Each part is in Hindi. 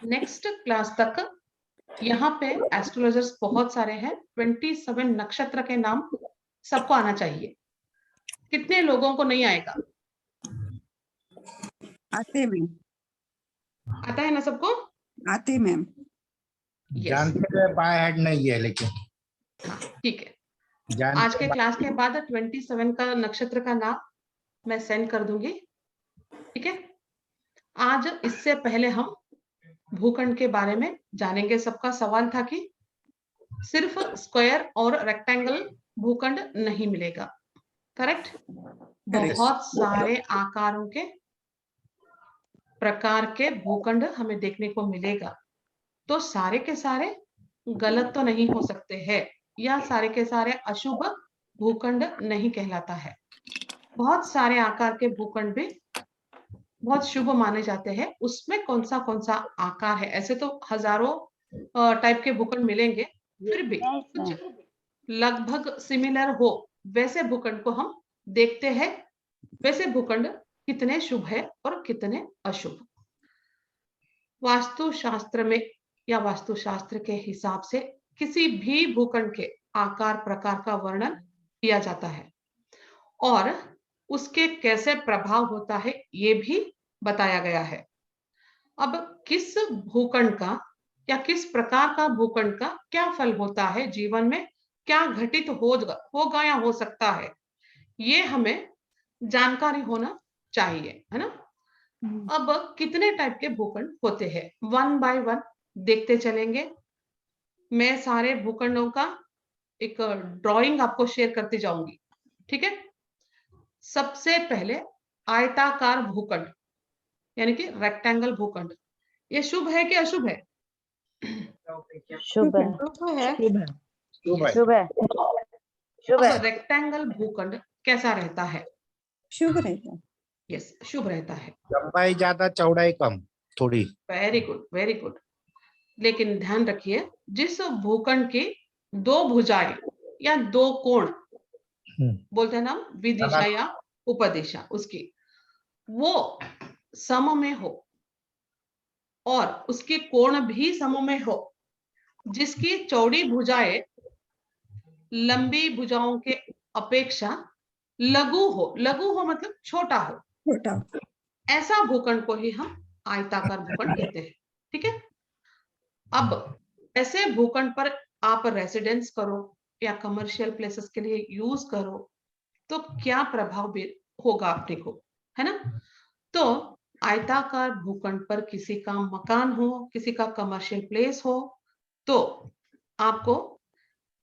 नेक्स्ट क्लास तक यहाँ पे एस्ट्रोलॉजर्स बहुत सारे हैं, 27 नक्षत्र के नाम सबको आना चाहिए। कितने लोगों को नहीं आएगा? आते मैम, आता है ना सबको? आते मैम। जानते हुए बाय हेड नहीं है, लेकिन हाँ ठीक है। जानते आज के क्लास के बाद 27 का नक्षत्र का नाम मैं सेंड कर दूंगी, ठीक है। आज इससे पहले हम भूखंड के बारे में जानेंगे। सबका सवाल था कि सिर्फ स्क्वायर और रेक्टेंगल भूखंड नहीं मिलेगा, करेक्ट? बहुत सारे आकारों के प्रकार के भूखंड हमें देखने को मिलेगा। तो सारे के सारे गलत तो नहीं हो सकते हैं, या सारे के सारे अशुभ भूखंड नहीं कहलाता है। बहुत सारे आकार के भूखंड भी बहुत शुभ माने जाते हैं। उसमें कौन सा आकार है? ऐसे तो हजारों टाइप के भूखंड मिलेंगे, फिर भी कुछ लगभग सिमिलर हो वैसे भूखंड को हम देखते हैं। वैसे भूखंड कितने शुभ है और कितने अशुभ। वास्तुशास्त्र में या वास्तुशास्त्र के हिसाब से किसी भी भूखंड के आकार प्रकार का वर्णन किया जाता है और उसके कैसे प्रभाव होता है ये भी बताया गया है। अब किस भूखंड का या किस प्रकार का भूखंड का क्या फल होता है, जीवन में क्या घटित होगा या हो सकता है, ये हमें जानकारी होना चाहिए, है ना। अब कितने टाइप के भूखंड होते हैं, वन बाय वन देखते चलेंगे। मैं सारे भूखंडों का एक ड्राइंग आपको शेयर करती जाऊंगी, ठीक है। सबसे पहले आयताकार भूखंड यानी कि रेक्टेंगल भूखंड, ये शुभ है कि अशुभ है? शुभ है। शुभ है। शुभ है। रेक्टेंगल भूखंड कैसा रहता है? शुभ रहता है। यस, शुभ रहता है। लंबाई ज्यादा, चौड़ाई कम थोड़ी। Very good, very good. लेकिन ध्यान रखिए, जिस भूखंड की दो भुजाएं या दो कोण बोलते हैं ना, विदिशा या उपदिशा, उसकी वो सम में हो और उसके कोण भी सम में हो, जिसकी चौड़ी भुजाएं लंबी भुजाओं के अपेक्षा लघु हो मतलब छोटा हो, छोटा। ऐसा भूखंड को ही हम आयताकार भूखंड कहते हैं, ठीक है। अब ऐसे भूखंड पर आप रेसिडेंस करो या कमर्शियल प्लेसेस के लिए यूज करो तो क्या प्रभाव भी होगा अपने को, है ना। तो आयताकार भूखंड पर किसी का मकान हो, किसी का कमर्शियल प्लेस हो, तो आपको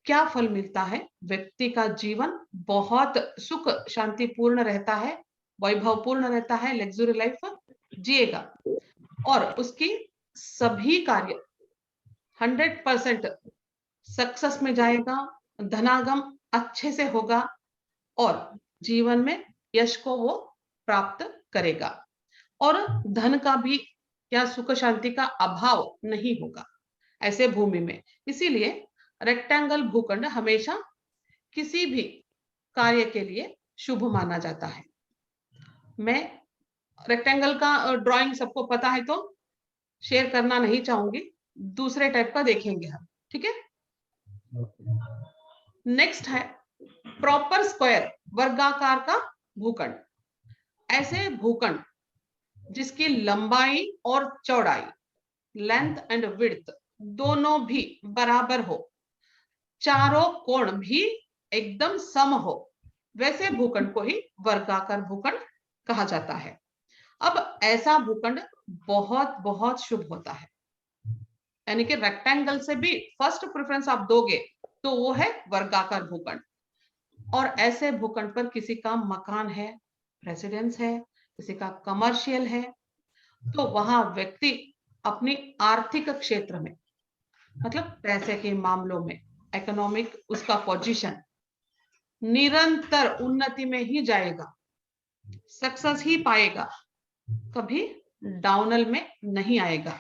क्या फल मिलता है? व्यक्ति का जीवन बहुत सुख शांतिपूर्ण रहता है, वैभवपूर्ण रहता है, लग्जरी लाइफ जिएगा और उसकी सभी कार्य 100% सक्सेस में जाएगा, धनागम अच्छे से होगा और जीवन में यश को वो प्राप्त करेगा और धन का भी या सुख शांति का अभाव नहीं होगा ऐसे भूमि में। इसीलिए रेक्टेंगल भूखंड हमेशा किसी भी कार्य के लिए शुभ माना जाता है। मैं रेक्टेंगल का ड्राइंग सबको पता है तो शेयर करना नहीं चाहूंगी, दूसरे टाइप का देखेंगे हम, ठीक है। नेक्स्ट है प्रॉपर स्क्वायर, वर्गाकार का भूखंड। ऐसे भूखंड जिसकी लंबाई और चौड़ाई, लेंथ एंड विड्थ दोनों भी बराबर हो, चारों कोण भी एकदम सम हो, वैसे भूखंड को ही वर्गाकार भूखंड कहा जाता है। अब ऐसा भूखंड बहुत बहुत शुभ होता है, यानी कि रेक्टेंगल से भी फर्स्ट प्रेफरेंस आप दोगे तो वो है वर्गाकार भूखंड। और ऐसे भूखंड पर किसी का मकान है, रेसिडेंस है, किसी का कमर्शियल है, तो वहां व्यक्ति अपनी आर्थिक क्षेत्र में मतलब पैसे के मामलों में, इकोनॉमिक उसका पोजीशन निरंतर उन्नति में ही जाएगा, सक्सेस ही पाएगा, कभी डाउनल में नहीं आएगा।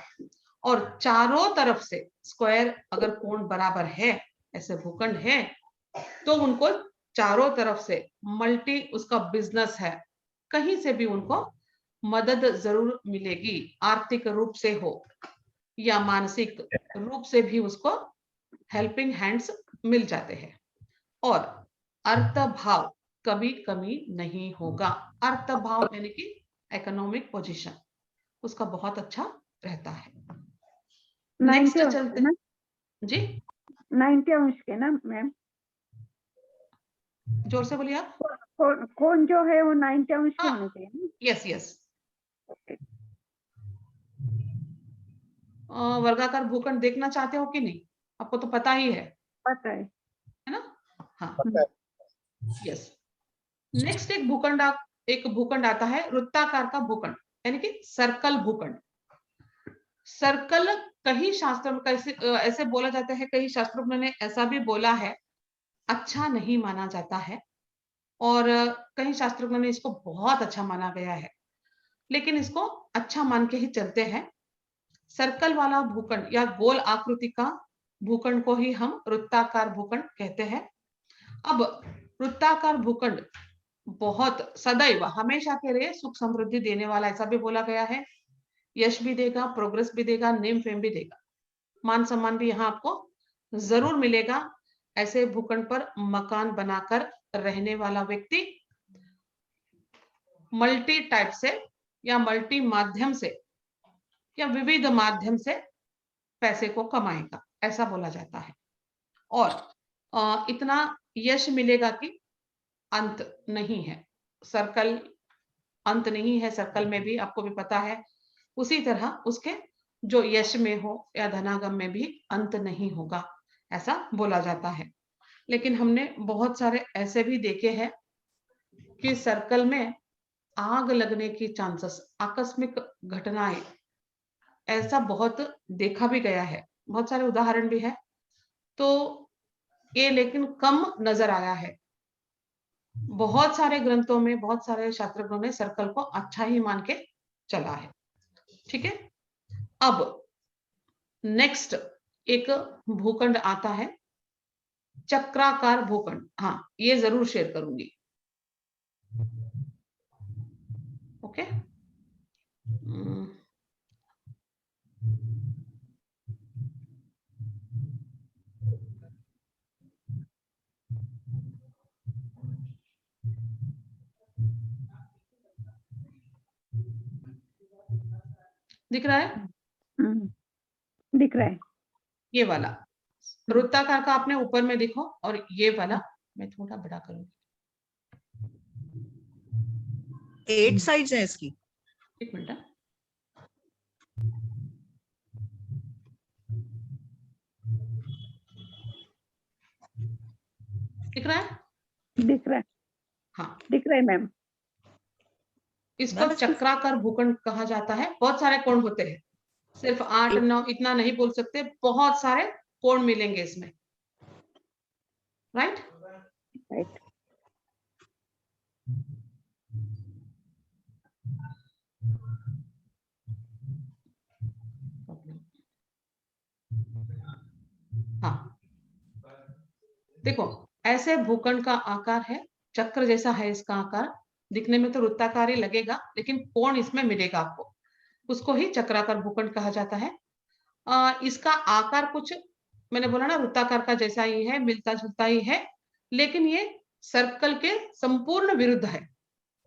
और चारों तरफ से स्क्वायर अगर कोण बराबर है, ऐसे भूखंड है, तो उनको चारों तरफ से मल्टी उसका बिजनेस है, कहीं से भी उनको मदद जरूर मिलेगी, आर्थिक रूप से हो या मानसिक रूप से भी उसको हेल्पिंग हैंड्स मिल जाते हैं। और अर्थ भाव कभी कमी नहीं होगा। अर्थ भाव यानी कि इकोनॉमिक पोजीशन उसका बहुत अच्छा रहता है। नेक्स्ट 90 चलते ना, जी, 90 अंश के ना मैम। जोर से बोलिए आप। कौन जो है वो 90 अंश के हाँ। होने चाहिए ना। Yes yes. वर्गाकार भूखंड देखना चाहते हो कि नहीं? आपको तो पता ही है पता है। ना? हाँ पता यस। नेक्स्ट एक भूखंड आता है वृत्ताकार का भूखंड, यानी कि सर्कल भूखंड। सर्कल कई शास्त्रों में ऐसे बोला जाता है, कई शास्त्रों ने ऐसा भी बोला है अच्छा नहीं माना जाता है, और कई शास्त्रों ने इसको बहुत अच्छा माना गया है, लेकिन इसको अच्छा मान के ही चलते हैं। सर्कल वाला भूखंड या गोल आकृति का भूखंड को ही हम वृत्ताकार भूखंड कहते हैं। अब वृत्ताकार भूखंड बहुत सदैव हमेशा के लिए सुख समृद्धि देने वाला, ऐसा भी बोला गया है। यश भी देगा, प्रोग्रेस भी देगा, नेम फेम भी देगा, मान सम्मान भी यहाँ आपको जरूर मिलेगा। ऐसे भूखंड पर मकान बनाकर रहने वाला व्यक्ति मल्टी टाइप से या मल्टी माध्यम से या विविध माध्यम से पैसे को कमाएगा, ऐसा बोला जाता है। और इतना यश मिलेगा कि अंत नहीं है। सर्कल अंत नहीं है, सर्कल में भी आपको भी पता है, उसी तरह उसके जो यश में हो या धनागम में भी अंत नहीं होगा, ऐसा बोला जाता है। लेकिन हमने बहुत सारे ऐसे भी देखे हैं कि सर्कल में आग लगने की चांसेस, आकस्मिक घटनाएं, ऐसा बहुत देखा भी गया है, बहुत सारे उदाहरण भी है। तो ये लेकिन कम नजर आया है। बहुत सारे ग्रंथों में, बहुत सारे शास्त्रज्ञों ने सर्कल को अच्छा ही मान के चला है। ठीक है। अब नेक्स्ट एक भूखंड आता है चक्राकार भूखंड। हाँ, ये जरूर शेयर करूंगी। ओके। दिख रहा है? दिख रहा है। ये वाला वृत्ताकार का आपने ऊपर में देखो, और ये वाला मैं थोड़ा बड़ा करूंगी। 8 साइड्स है इसकी। एक मिनट। दिख रहा है? दिख रहा है। हाँ, दिख रहा है मैम। इसको चक्राकार भूखंड कहा जाता है। बहुत सारे कोण होते हैं, सिर्फ 8 9 इतना नहीं बोल सकते, बहुत सारे कोण मिलेंगे इसमें। राइट? राइट। हाँ, देखो ऐसे भूखंड का आकार है, चक्र जैसा है इसका आकार, दिखने में तो वृत्ताकार ही लगेगा, लेकिन कोण इसमें मिलेगा आपको, उसको ही चक्राकार भूखंड कहा जाता है। इसका आकार कुछ मैंने बोला ना वृत्ताकार का जैसा ही है, मिलता जुलता ही है, लेकिन ये सर्कल के संपूर्ण विरुद्ध है,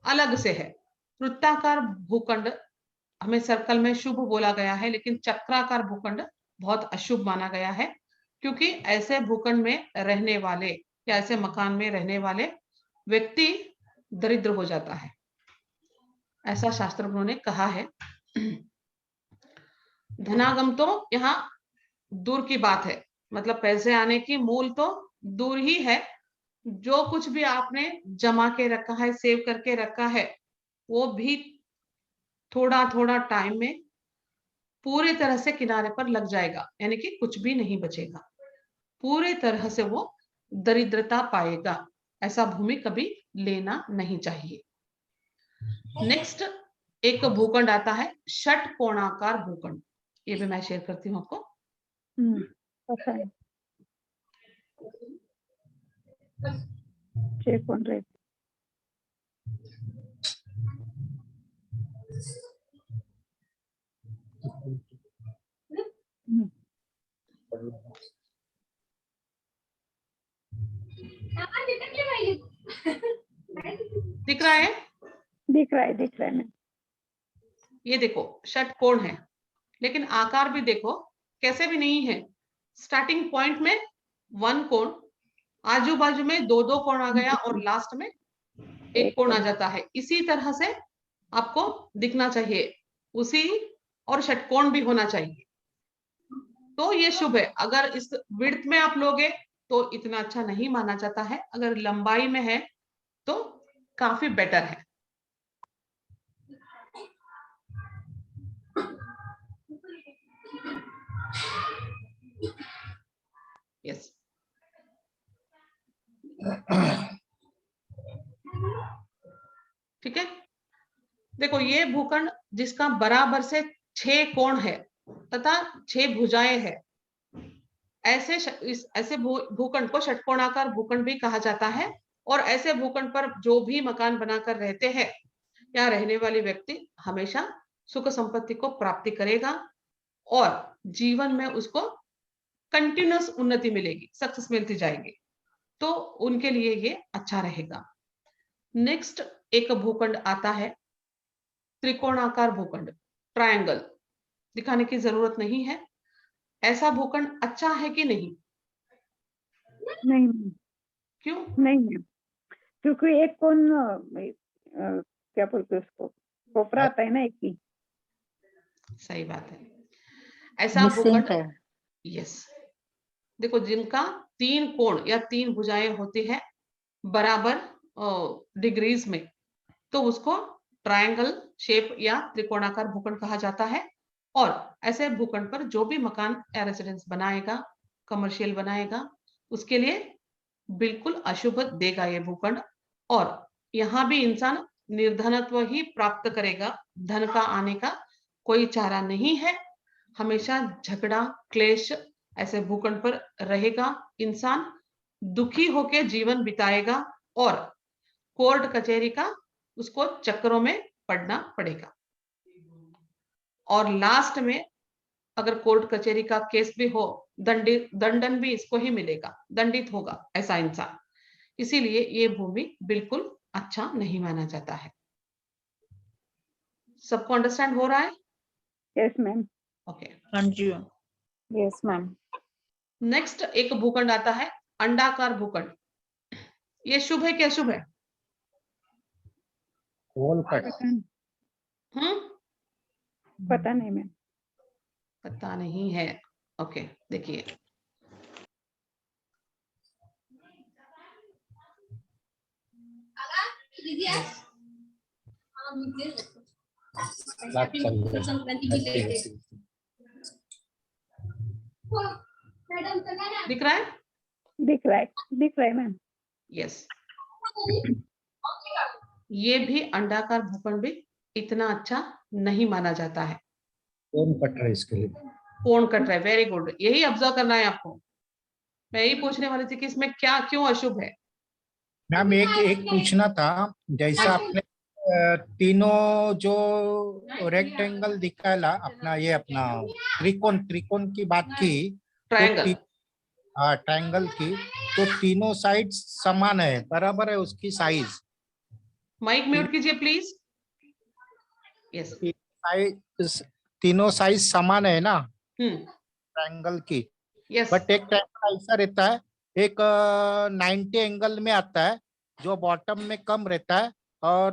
अलग से है। वृत्ताकार भूखंड हमें सर्कल में शुभ बोला गया है, लेकिन चक्राकार भूखंड बहुत अशुभ माना गया है, क्योंकि ऐसे भूखंड में रहने वाले या ऐसे मकान में रहने वाले व्यक्ति दरिद्र हो जाता है, ऐसा शास्त्रज्ञों ने कहा है। धनागम तो यहाँ दूर की बात है, मतलब पैसे आने की मूल तो दूर ही है। जो कुछ भी आपने जमा के रखा है, सेव करके रखा है, वो भी थोड़ा थोड़ा टाइम में पूरी तरह से किनारे पर लग जाएगा, यानी कि कुछ भी नहीं बचेगा, पूरी तरह से वो दरिद्रता पाएगा। ऐसा भूमि कभी लेना नहीं चाहिए। नेक्स्ट एक भूखंड आता है षटकोणाकार भूखंड, ये भी मैं शेयर करती हूँ आपको। पता है। Check on rate. दिख रहा है? दिख रहा है मैम। ये देखो षटकोण है, लेकिन आकार भी देखो कैसे भी नहीं है। स्टार्टिंग पॉइंट में 1 कोण, आजू बाजू में 2 कोण आ गया और लास्ट में 1 कोण आ जाता है। इसी तरह से आपको दिखना चाहिए, उसी और षटकोण भी होना चाहिए, तो ये शुभ है। अगर इस विड्थ में आप लोगे तो इतना अच्छा नहीं माना जाता है, अगर लंबाई में है तो काफी बेटर है। यस, ठीक है। देखो ये भूखंड जिसका बराबर से 6 कोण है तथा 6 भुजाएं है, ऐसे भूखंड को षटकोणाकार भूखंड भी कहा जाता है। और ऐसे भूखंड पर जो भी मकान बनाकर रहते हैं या रहने वाले व्यक्ति हमेशा सुख संपत्ति को प्राप्ति करेगा और जीवन में उसको कंटिन्यूअस उन्नति मिलेगी, सक्सेस मिलती जाएगी, तो उनके लिए ये अच्छा रहेगा। नेक्स्ट एक भूखंड आता है त्रिकोणाकार भूखंड, ट्रायंगल। दिखाने की जरूरत नहीं है। ऐसा भूखंड अच्छा है कि नहीं? नहीं, क्यों? नहीं मैम, क्योंकि एक कौन क्या बोलते उसको, कोपरा आता है ना एक ही। सही बात है। ऐसा भूखंड, यस, देखो जिनका 3 कोण या 3 भुजाएं होती है बराबर डिग्रीज में, तो उसको ट्रायंगल शेप या त्रिकोणाकार भूखंड कहा जाता है। और ऐसे भूखंड पर जो भी मकान या रेसिडेंस बनाएगा, कमर्शियल बनाएगा, उसके लिए बिल्कुल अशुभ देगा ये भूखंड। और यहाँ भी इंसान निर्धनत्व ही प्राप्त करेगा, धन का आने का कोई चारा नहीं है। हमेशा झगड़ा क्लेश ऐसे भूखंड पर रहेगा, इंसान दुखी होकर जीवन बिताएगा और कोर्ट कचहरी का उसको चक्करों में पड़ना पड़ेगा। और लास्ट में अगर कोर्ट कचहरी का केस भी हो, दंडन भी इसको ही मिलेगा, दंडित होगा ऐसा इंसान। इसीलिए ये भूमि बिल्कुल अच्छा नहीं माना जाता है। सबको अंडरस्टैंड हो रहा है? Yes ma'am. ओके, हाँ जी। Yes ma'am. नेक्स्ट एक भूखंड आता है अंडाकार भूखंड। ये शुभ है क्या शुभ है? होल कट। पता नहीं मैम। पता नहीं है। ओके, देखिए दिख रहा है? दिख रहा है मैम। यस, ये भी अंडाकार भूखंड भी इतना अच्छा नहीं माना जाता है। कौन कट रहा है इसके लिए? कोण कट रहा है, वेरी गुड, यही ऑब्जर्व करना है आपको। मैं यही पूछने वाली थी कि इसमें क्या क्यों अशुभ है। मैम एक पूछना था, जैसा आपने तीनों जो रेक्टेंगल दिखाया अपना, ये अपना त्रिकोण की बात की, ट्रायंगल, ट्रायंगल की, तो तीनों साइड समान है, बराबर है उसकी साइज। माइक म्यूट कीजिए प्लीज। यस, तीनों साइज समान है ना हम्म, ट्रायंगल की। यस, बट एक ट्रायंगल ऐसा रहता है, एक 90 एंगल में आता है, जो बॉटम में कम रहता है और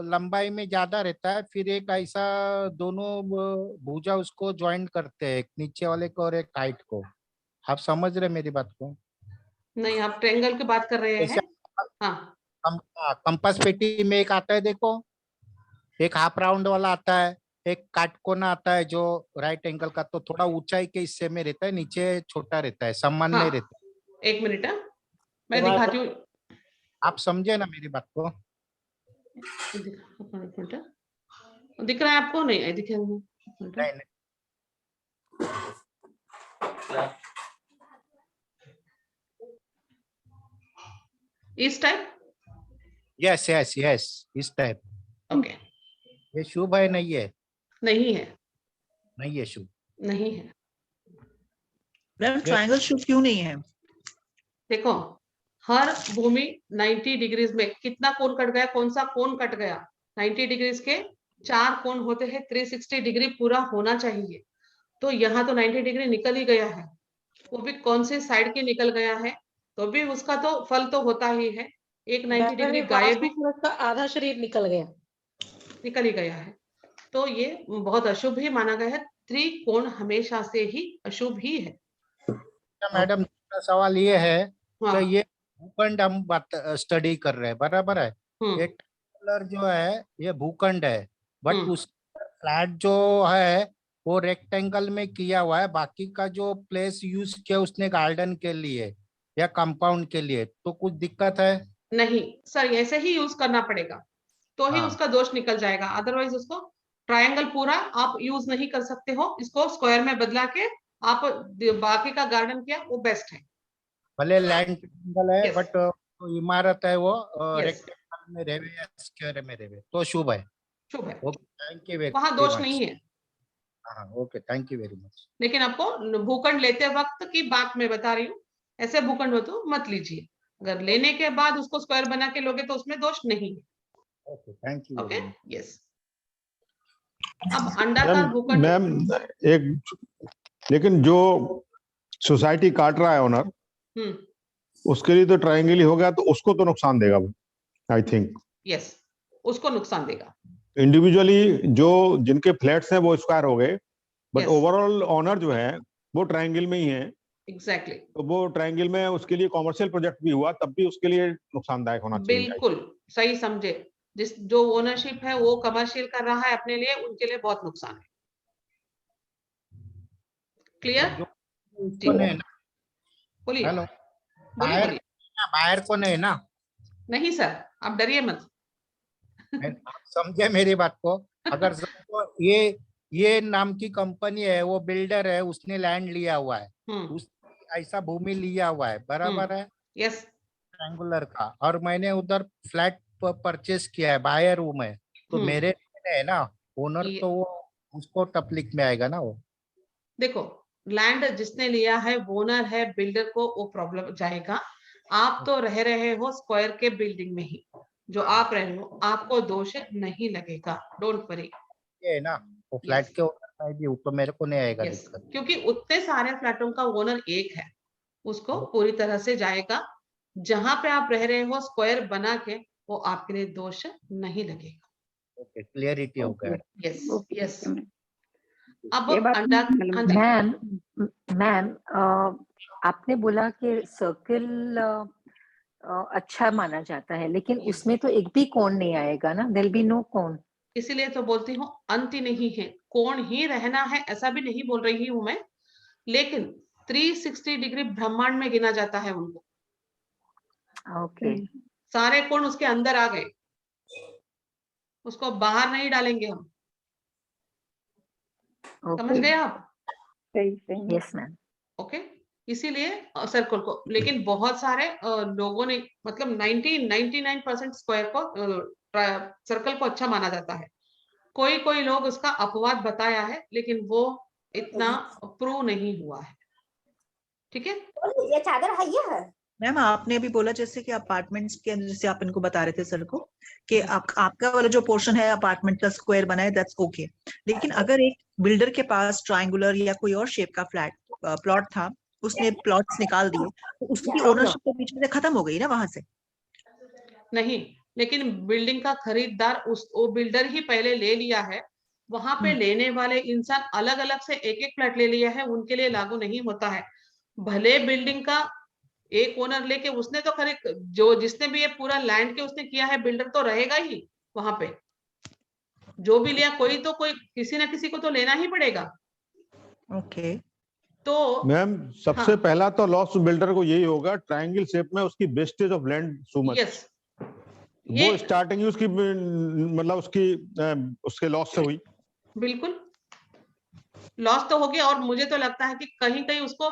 लंबाई में ज्यादा रहता है। फिर एक ऐसा दोनों भुजा उसको ज्वाइन करते हैं, एक नीचे वाले को और एक हाइट को। आप समझ रहे मेरी बात को? नहीं आप ट्रायंगल की बात कर रहे जैसे हैं। हाँ, कंपास पेटी में एक आता है, देखो एक हाफ राउंड वाला आता है, एक काटकोना आता है जो राइट एंगल का, तो थोड़ा ऊंचाई के हिस्से में रहता है, नीचे छोटा रहता है, समान नहीं रहता। एक मिनट, मैं दिखाती हूँ। आप समझे ना मेरी बात को? दिख रहा है आपको? नहीं दिख रहा है। नहीं, इस टाइप? यस यस यस, इस टाइप। ओके, ये शुभ है नहीं है? नहीं है, नहीं है शुभ। नहीं है। मैम ट्रायंगल शुभ क्यों नहीं है? देखो, हर भूमि 90 डिग्रीज में कितना कोण कट गया, कौन सा कोण कट गया? 90 डिग्रीज के 4 कोण होते हैं, 360 डिग्री पूरा होना चाहिए। तो यहाँ तो 90 डिग्री निकल ही गया है, वो भी कौन से साइड के निकल गया है, तो भी उसका तो फल तो होता ही है। एक 90 डिग्री गायब भी का आधा शरीर निकल गया। निकल ही गया है, तो ये बहुत अशुभ ही माना गया है। त्रिकोण हमेशा से ही अशुभ ही है। मैडम दूसरा सवाल ये है हाँ। कि ये भूखंड हम बात स्टडी कर रहे हैं, बराबर है? हम्म, ये ट्रायंगुलर जो है ये भूखंड है, बट हम्म, उस फ्लैट जो है वो रेक्टेंगल में किया हुआ है, बाकी का जो प्लेस यूज किया उसने गार्डन के लिए या कंपाउंड के लिए, तो कुछ दिक्कत है? नहीं सर, ऐसे ही यूज करना पड़ेगा तो ही हाँ। उसका दोष निकल जाएगा, अदरवाइज उसको ट्रायंगल पूरा आप यूज नहीं कर सकते हो। इसको स्क्वायर में बदला के आप बाकी का गार्डन किया, वो बेस्ट है। भले लैंड ट्रायंगल है Yes. बट इमारत है वो Yes. रेक्टेंगल में रहे या स्क्वायर में रहे तो शुभ है। शुभ है, ओके, थैंक यू वहां वेरी दोष मच। नहीं है। हाँ, okay, thank you very much. लेकिन आपको भूखंड लेते वक्त की बात मैं बता रही हूँ, ऐसे भूखंड हो तो मत लीजिए। अगर लेने के बाद उसको स्क्वायर बना के लोगे तो उसमें दोष नहीं है। Okay, thank you okay, very much. Yes. अब अंडाकार भूखंड। मैम एक, लेकिन जो सोसाइटी काट रहा है ओनर, हम्म, उसके लिए तो ट्रायंगल ही हो गया, तो उसको तो नुकसान देगा आई थिंक। यस, उसको नुकसान देगा। इंडिविजुअली जो जिनके फ्लैट्स हैं वो स्क्वायर हो गए, बट Yes. ओवरऑल ओनर जो है वो ट्रायंगल में ही है, एग्जैक्टली, तो वो ट्रायंगल में उसके लिए कॉमर्शियल प्रोजेक्ट भी हुआ तब भी उसके लिए नुकसानदायक होना चाहिए। बिल्कुल सही समझे। जो ओनरशिप है वो कमर्शियल कर रहा है अपने लिए, उनके लिए बहुत नुकसान है। क्लियर? जो उसको नहीं है ना, बोलिए, हेलो, बोलिए, बाहर बोलिए। बाहर को नहीं है ना? नहीं सर, आप डरिए मत। आप समझे मेरी बात को? अगर समझो ये नाम की कंपनी है, वो बिल्डर है, उसने लैंड लिया हुआ है, उस ऐसा भूमि लिया हुआ है, बराबर है, यस, ट्रायंगुलर का, और मैंने उधर फ्लैट परचेस किया है, बायर हूं मैं, तो मेरे है ना ओनर, ये- तो वो उसको तकलीफ में आएगा ना वो। देखो, लैंड जिसने लिया है वो ओनर है, बिल्डर को वो प्रॉब्लम जाएगा। आप तो रह रहे हो स्क्वायर के बिल्डिंग में ही, जो आप रहे हो, आपको दोष नहीं लगेगा, डोंट वरी। ये है ना, वो फ्लैट Yes. के ओनर में भी हूं, तो मेरे को नहीं आएगा यस, दिक्कत। क्योंकि उतने सारे फ्लैटों का ओनर एक है, उसको पूरी तरह से जाएगा। जहां पे आप रह रहे हो स्क्वायर बना के, वो आपके लिए दोष नहीं लगेगा। ओके, क्लियरिटी हो गया। Yes, okay, yes. ओके, अब ये बात अंडा, मालूम हाँ थी। जी, मैम मैम आपने बोला कि सर्किल अच्छा माना जाता है, लेकिन उसमें तो एक भी कोण नहीं आएगा ना, देयर बी नो कोण। इसीलिए तो बोलती हूँ अंत ही नहीं है, कोण ही रहना है, ऐसा भी नहीं बोल रही हूं मैं, लेकिन 360 डिग्री ब्रह्मांड में गिना जाता है उनको। ओके, सारे कोण उसके अंदर आ गए, उसको बाहर नहीं डालेंगे हम। समझ ओके, गए आप? सही सही। Yes ma'am. ओके, इसीलिए सर्कल को, लेकिन बहुत सारे लोगों ने, मतलब 99% स्क्वायर को, सर्कल को अच्छा माना जाता है। कोई कोई लोग उसका अपवाद बताया है, लेकिन वो इतना प्रूव नहीं हुआ है। ठीक है, ये चादर है, ये है। मैम आपने अभी बोला जैसे कि अपार्टमेंट्स के अंदर, जैसे आप इनको बता रहे थे सर को कि आपका वाला जो पोर्शन है अपार्टमेंट का स्क्वायर बना है, दैट्स ओके। लेकिन अगर एक बिल्डर के पास ट्रायंगुलर या कोई और शेप का फ्लैट प्लॉट था, उसने प्लॉट्स निकाल दिए, तो उसकी ओनरशिप तो बीच में से खत्म हो गई ना वहां से। नहीं, लेकिन बिल्डिंग का खरीदार वो बिल्डर ही पहले ले लिया है, वहां पे लेने वाले इंसान अलग अलग से एक एक फ्लैट ले लिया है, उनके लिए लागू नहीं होता है। भले बिल्डिंग का एक ओनर लेके उसने तो खरीद, जो जिसने भी ये पूरा लैंड के उसने किया है, बिल्डर तो रहेगा ही वहां पे। जो भी लिया, कोई तो कोई किसी ना किसी को तो लेना ही पड़ेगा। ओके, तो मैम सबसे हाँ, पहला तो लॉस बिल्डर को यही होगा, ट्रायंगल शेप में उसकी wastage of land so much, yes, वो स्टार्टिंग उसकी मतलब उसके लॉस से हुई। बिल्कुल लॉस तो हो गया, और मुझे तो लगता है कि कहीं कहीं उसको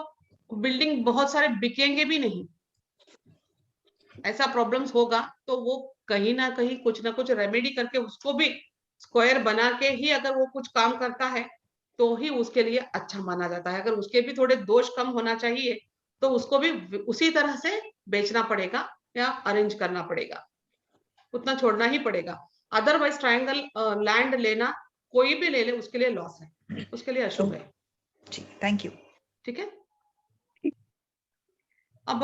बिल्डिंग बहुत सारे बिकेंगे भी नहीं, ऐसा प्रॉब्लम्स होगा, तो वो कहीं ना कहीं कुछ ना कुछ रेमेडी करके उसको भी स्क्वायर बना के ही अगर वो कुछ काम करता है तो ही उसके लिए अच्छा माना जाता है। अगर उसके भी थोड़े दोष कम होना चाहिए तो उसको भी उसी तरह से बेचना पड़ेगा या अरेंज करना पड़ेगा, उतना छोड़ना ही पड़ेगा। अदरवाइज ट्रायंगल लैंड लेना कोई भी ले ले उसके लिए लॉस है, उसके लिए अशुभ है। ठीक, थैंक यू। ठीक है, अब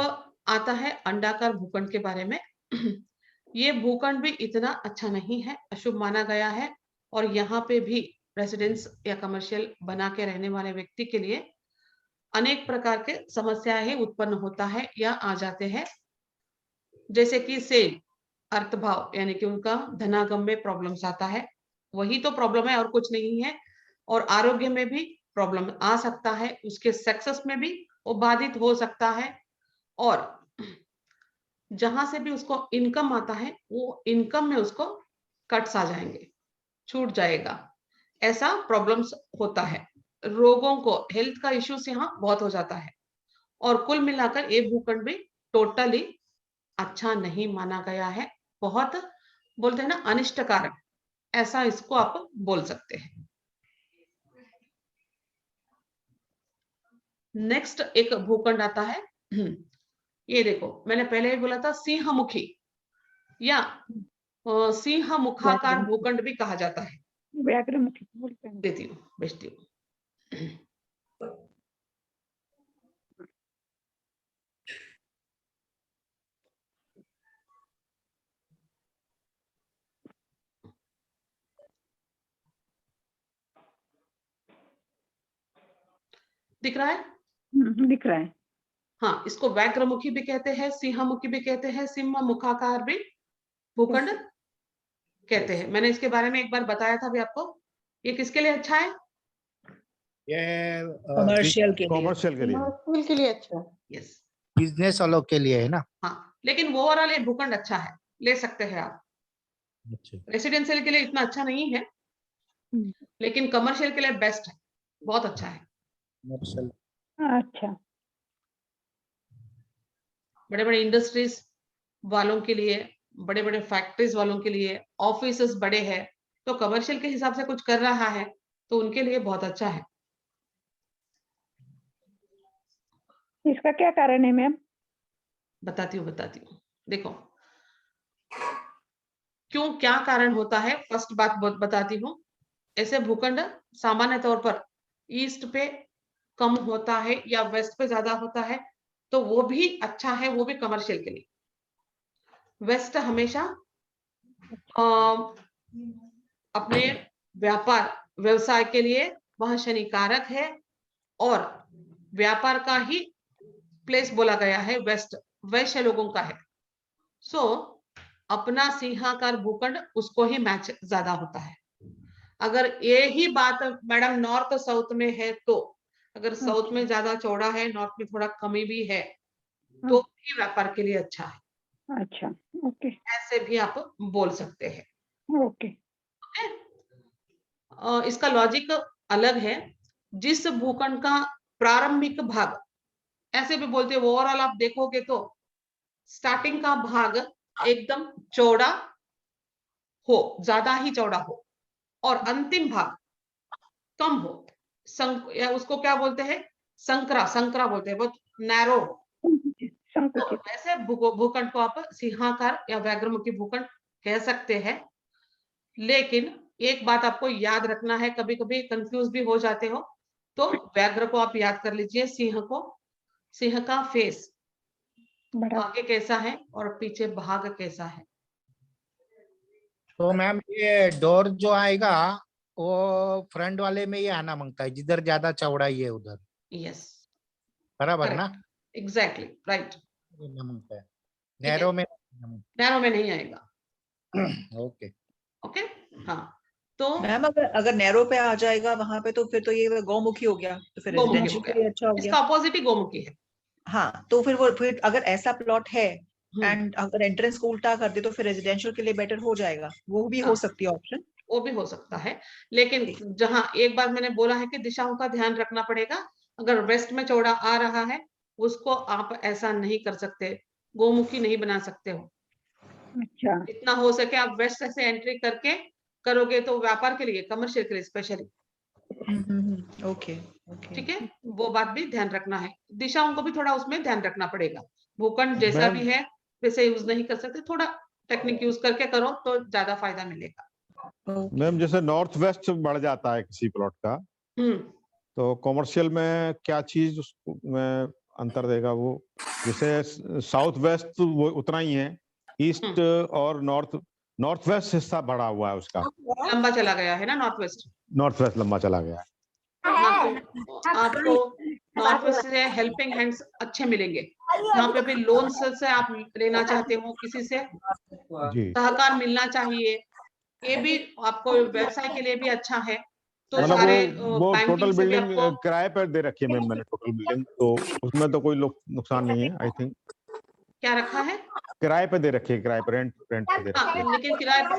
आता है अंडाकार भूखंड के बारे में। ये भूखंड भी इतना अच्छा नहीं है, अशुभ माना गया है। और यहाँ पे भी रेसिडेंस या कमर्शियल बना के रहने वाले व्यक्ति के लिए अनेक प्रकार के समस्याएं उत्पन्न होता है या आ जाते हैं, जैसे कि सेल अर्थभाव यानी कि उनका धनागम में प्रॉब्लम्स आता है, वही तो प्रॉब्लम है और कुछ नहीं है। और आरोग्य में भी प्रॉब्लम आ सकता है, उसके सक्सेस में भी वो बाधित हो सकता है। और जहां से भी उसको इनकम आता है वो इनकम में उसको कट्स आ जाएंगे, छूट जाएगा, ऐसा प्रॉब्लम्स होता है। रोगों को, हेल्थ का इश्यूज यहाँ बहुत हो जाता है। और कुल मिलाकर ये भूखंड भी टोटली अच्छा नहीं माना गया है, बहुत बोलते हैं ना अनिष्टकारक, ऐसा इसको आप बोल सकते हैं। नेक्स्ट एक भूखंड आता है, ये देखो मैंने पहले ही बोला था सिंहमुखी या सिंह मुखाकार भूखंड भी कहा जाता है। व्याघ्रमुखी बोलते हैं। देती हूँ, भेजती हूँ। दिख रहा है? दिख रहा है। हाँ, इसको व्याघ्रमुखी भी कहते हैं, सिंहमुखी भी कहते हैं, सिंह मुखाकार भी भूखंड कहते हैं। मैंने इसके बारे में एक बार बताया था भी आपको। ये किसके लिए अच्छा है? ये कमर्शियल के लिए। कॉमर्शियल के लिए। स्कूल के लिए अच्छा है। यस, बिजनेस वालों के लिए है ना। हाँ, लेकिन ओवरऑल ये भूखंड अच्छा है, ले सकते हैं आप। अच्छा, रेसिडेंशियल के लिए इतना अच्छा नहीं है, लेकिन कमर्शियल के लिए बेस्ट है, बहुत अच्छा है। कमर्शियल। अच्छा, बड़े बड़े इंडस्ट्रीज वालों के लिए, बड़े बड़े फैक्ट्रीज वालों के लिए, ऑफिसेस बड़े हैं, तो कमर्शियल के हिसाब से कुछ कर रहा है तो उनके लिए बहुत अच्छा है। इसका क्या कारण है मैम? बताती हूँ देखो क्यों, क्या कारण होता है। फर्स्ट बात बताती हूँ। ऐसे भूखंड सामान्य तौर पर ईस्ट पे कम होता है या वेस्ट पे ज्यादा होता है, तो वो भी अच्छा है, वो भी कमर्शियल के लिए। वेस्ट हमेशा अपने व्यापार व्यवसाय के लिए वह शनिकारक है और व्यापार का ही प्लेस बोला गया है, वेस्ट वैश्य लोगों का है। सो अपना सिंहाकार भूखंड उसको ही मैच ज्यादा होता है। अगर ये ही बात मैडम नॉर्थ साउथ में है तो, अगर साउथ में ज्यादा चौड़ा है, नॉर्थ में थोड़ा कमी भी है, तो भी व्यापार के लिए अच्छा है। अच्छा, ओके ऐसे भी आप बोल सकते हैं। ओके। इसका लॉजिक अलग है। जिस भूखंड का प्रारंभिक भाग, ऐसे भी बोलते हैं, ओवरऑल आप देखोगे तो स्टार्टिंग का भाग एकदम चौड़ा हो, ज्यादा ही चौड़ा हो, और अंतिम भाग कम हो, या उसको क्या बोलते हैं, संकरा बोलते हैं, बहुत नैरो। तो संकुचित। वैसे भूखंड को आप सिंहाकार या व्याघ्रमुखी भूखंड कह सकते हैं। लेकिन एक बात आपको याद रखना है, कभी कभी कंफ्यूज भी हो जाते हो, तो व्याघ्र को आप याद कर लीजिए, सिंह का फेस बड़ा। आगे कैसा है और पीछे भाग कैसा है। तो मैम ये डोर जो आएगा वो फ्रंट वाले में ही आना मांगता है, जिधर ज्यादा चौड़ाई है उधर, यस, बराबर ना। Exactly right. मांगता है, नैरो में। नैरो में नहीं आएगा। ओके ओके, हाँ। तो मैम अगर नैरो पे आ जाएगा वहां पे तो फिर तो ये गौमुखी हो गया, तो फिर गोमुखी हो रेजिडेंशियल के लिए गया, अच्छा हो इसका गया। अपोजिट ही गोमुखी है। हाँ, तो फिर अगर ऐसा प्लॉट है एंड अगर एंट्रेंस को उल्टा कर दे तो फिर रेजिडेंशियल के लिए बेटर हो जाएगा, वो भी हो सकती है ऑप्शन। वो भी हो सकता है, लेकिन जहां एक बार मैंने बोला है कि दिशाओं का ध्यान रखना पड़ेगा। अगर वेस्ट में चौड़ा आ रहा है उसको आप ऐसा नहीं कर सकते, गोमुखी नहीं बना सकते हो। अच्छा, जितना हो सके आप वेस्ट से एंट्री करके करोगे तो व्यापार के लिए, कमर्शियल के लिए स्पेशली, ओके ओके ठीक है, वो बात भी ध्यान रखना है। दिशाओं को भी थोड़ा उसमें ध्यान रखना पड़ेगा। भूखंड जैसा मैम भी है वैसे यूज नहीं कर सकते, थोड़ा टेक्निक यूज करके करो तो ज्यादा फायदा मिलेगा। मैम जैसे नॉर्थ वेस्ट बढ़ जाता है किसी प्लॉट का, तो कॉमर्शियल में क्या चीज में अंतर देगा वो? जैसे साउथ वेस्ट वो उतना ही है, ईस्ट और नॉर्थ वेस्ट हिस्सा बढ़ा हुआ है उसका, लंबा चला गया है ना नॉर्थ वेस्ट। नॉर्थ वेस्ट लंबा चला गया है। हाँ, तो आपको नॉर्थ वेस्ट से हेल्पिंग हैंड्स अच्छे मिलेंगे। यहाँ पे भी लोन से आप लेना चाहते हो, किसी से जी सहकार मिलना चाहिए, ये भी आपको व्यवसाय के लिए भी अच्छा है। तो मतलब सारे वो बैंकिंग टोटल से भी बिल्डिंग आपको किराए पर दे रखी है मैम मैंने, टोटल बिल्डिंग, तो उसमें तो कोई नुकसान नहीं है आई थिंक। क्या रखा है? किराए पे दे रखी है, किराए पर रेंट पे दे रखी है। लेकिन किराए पे,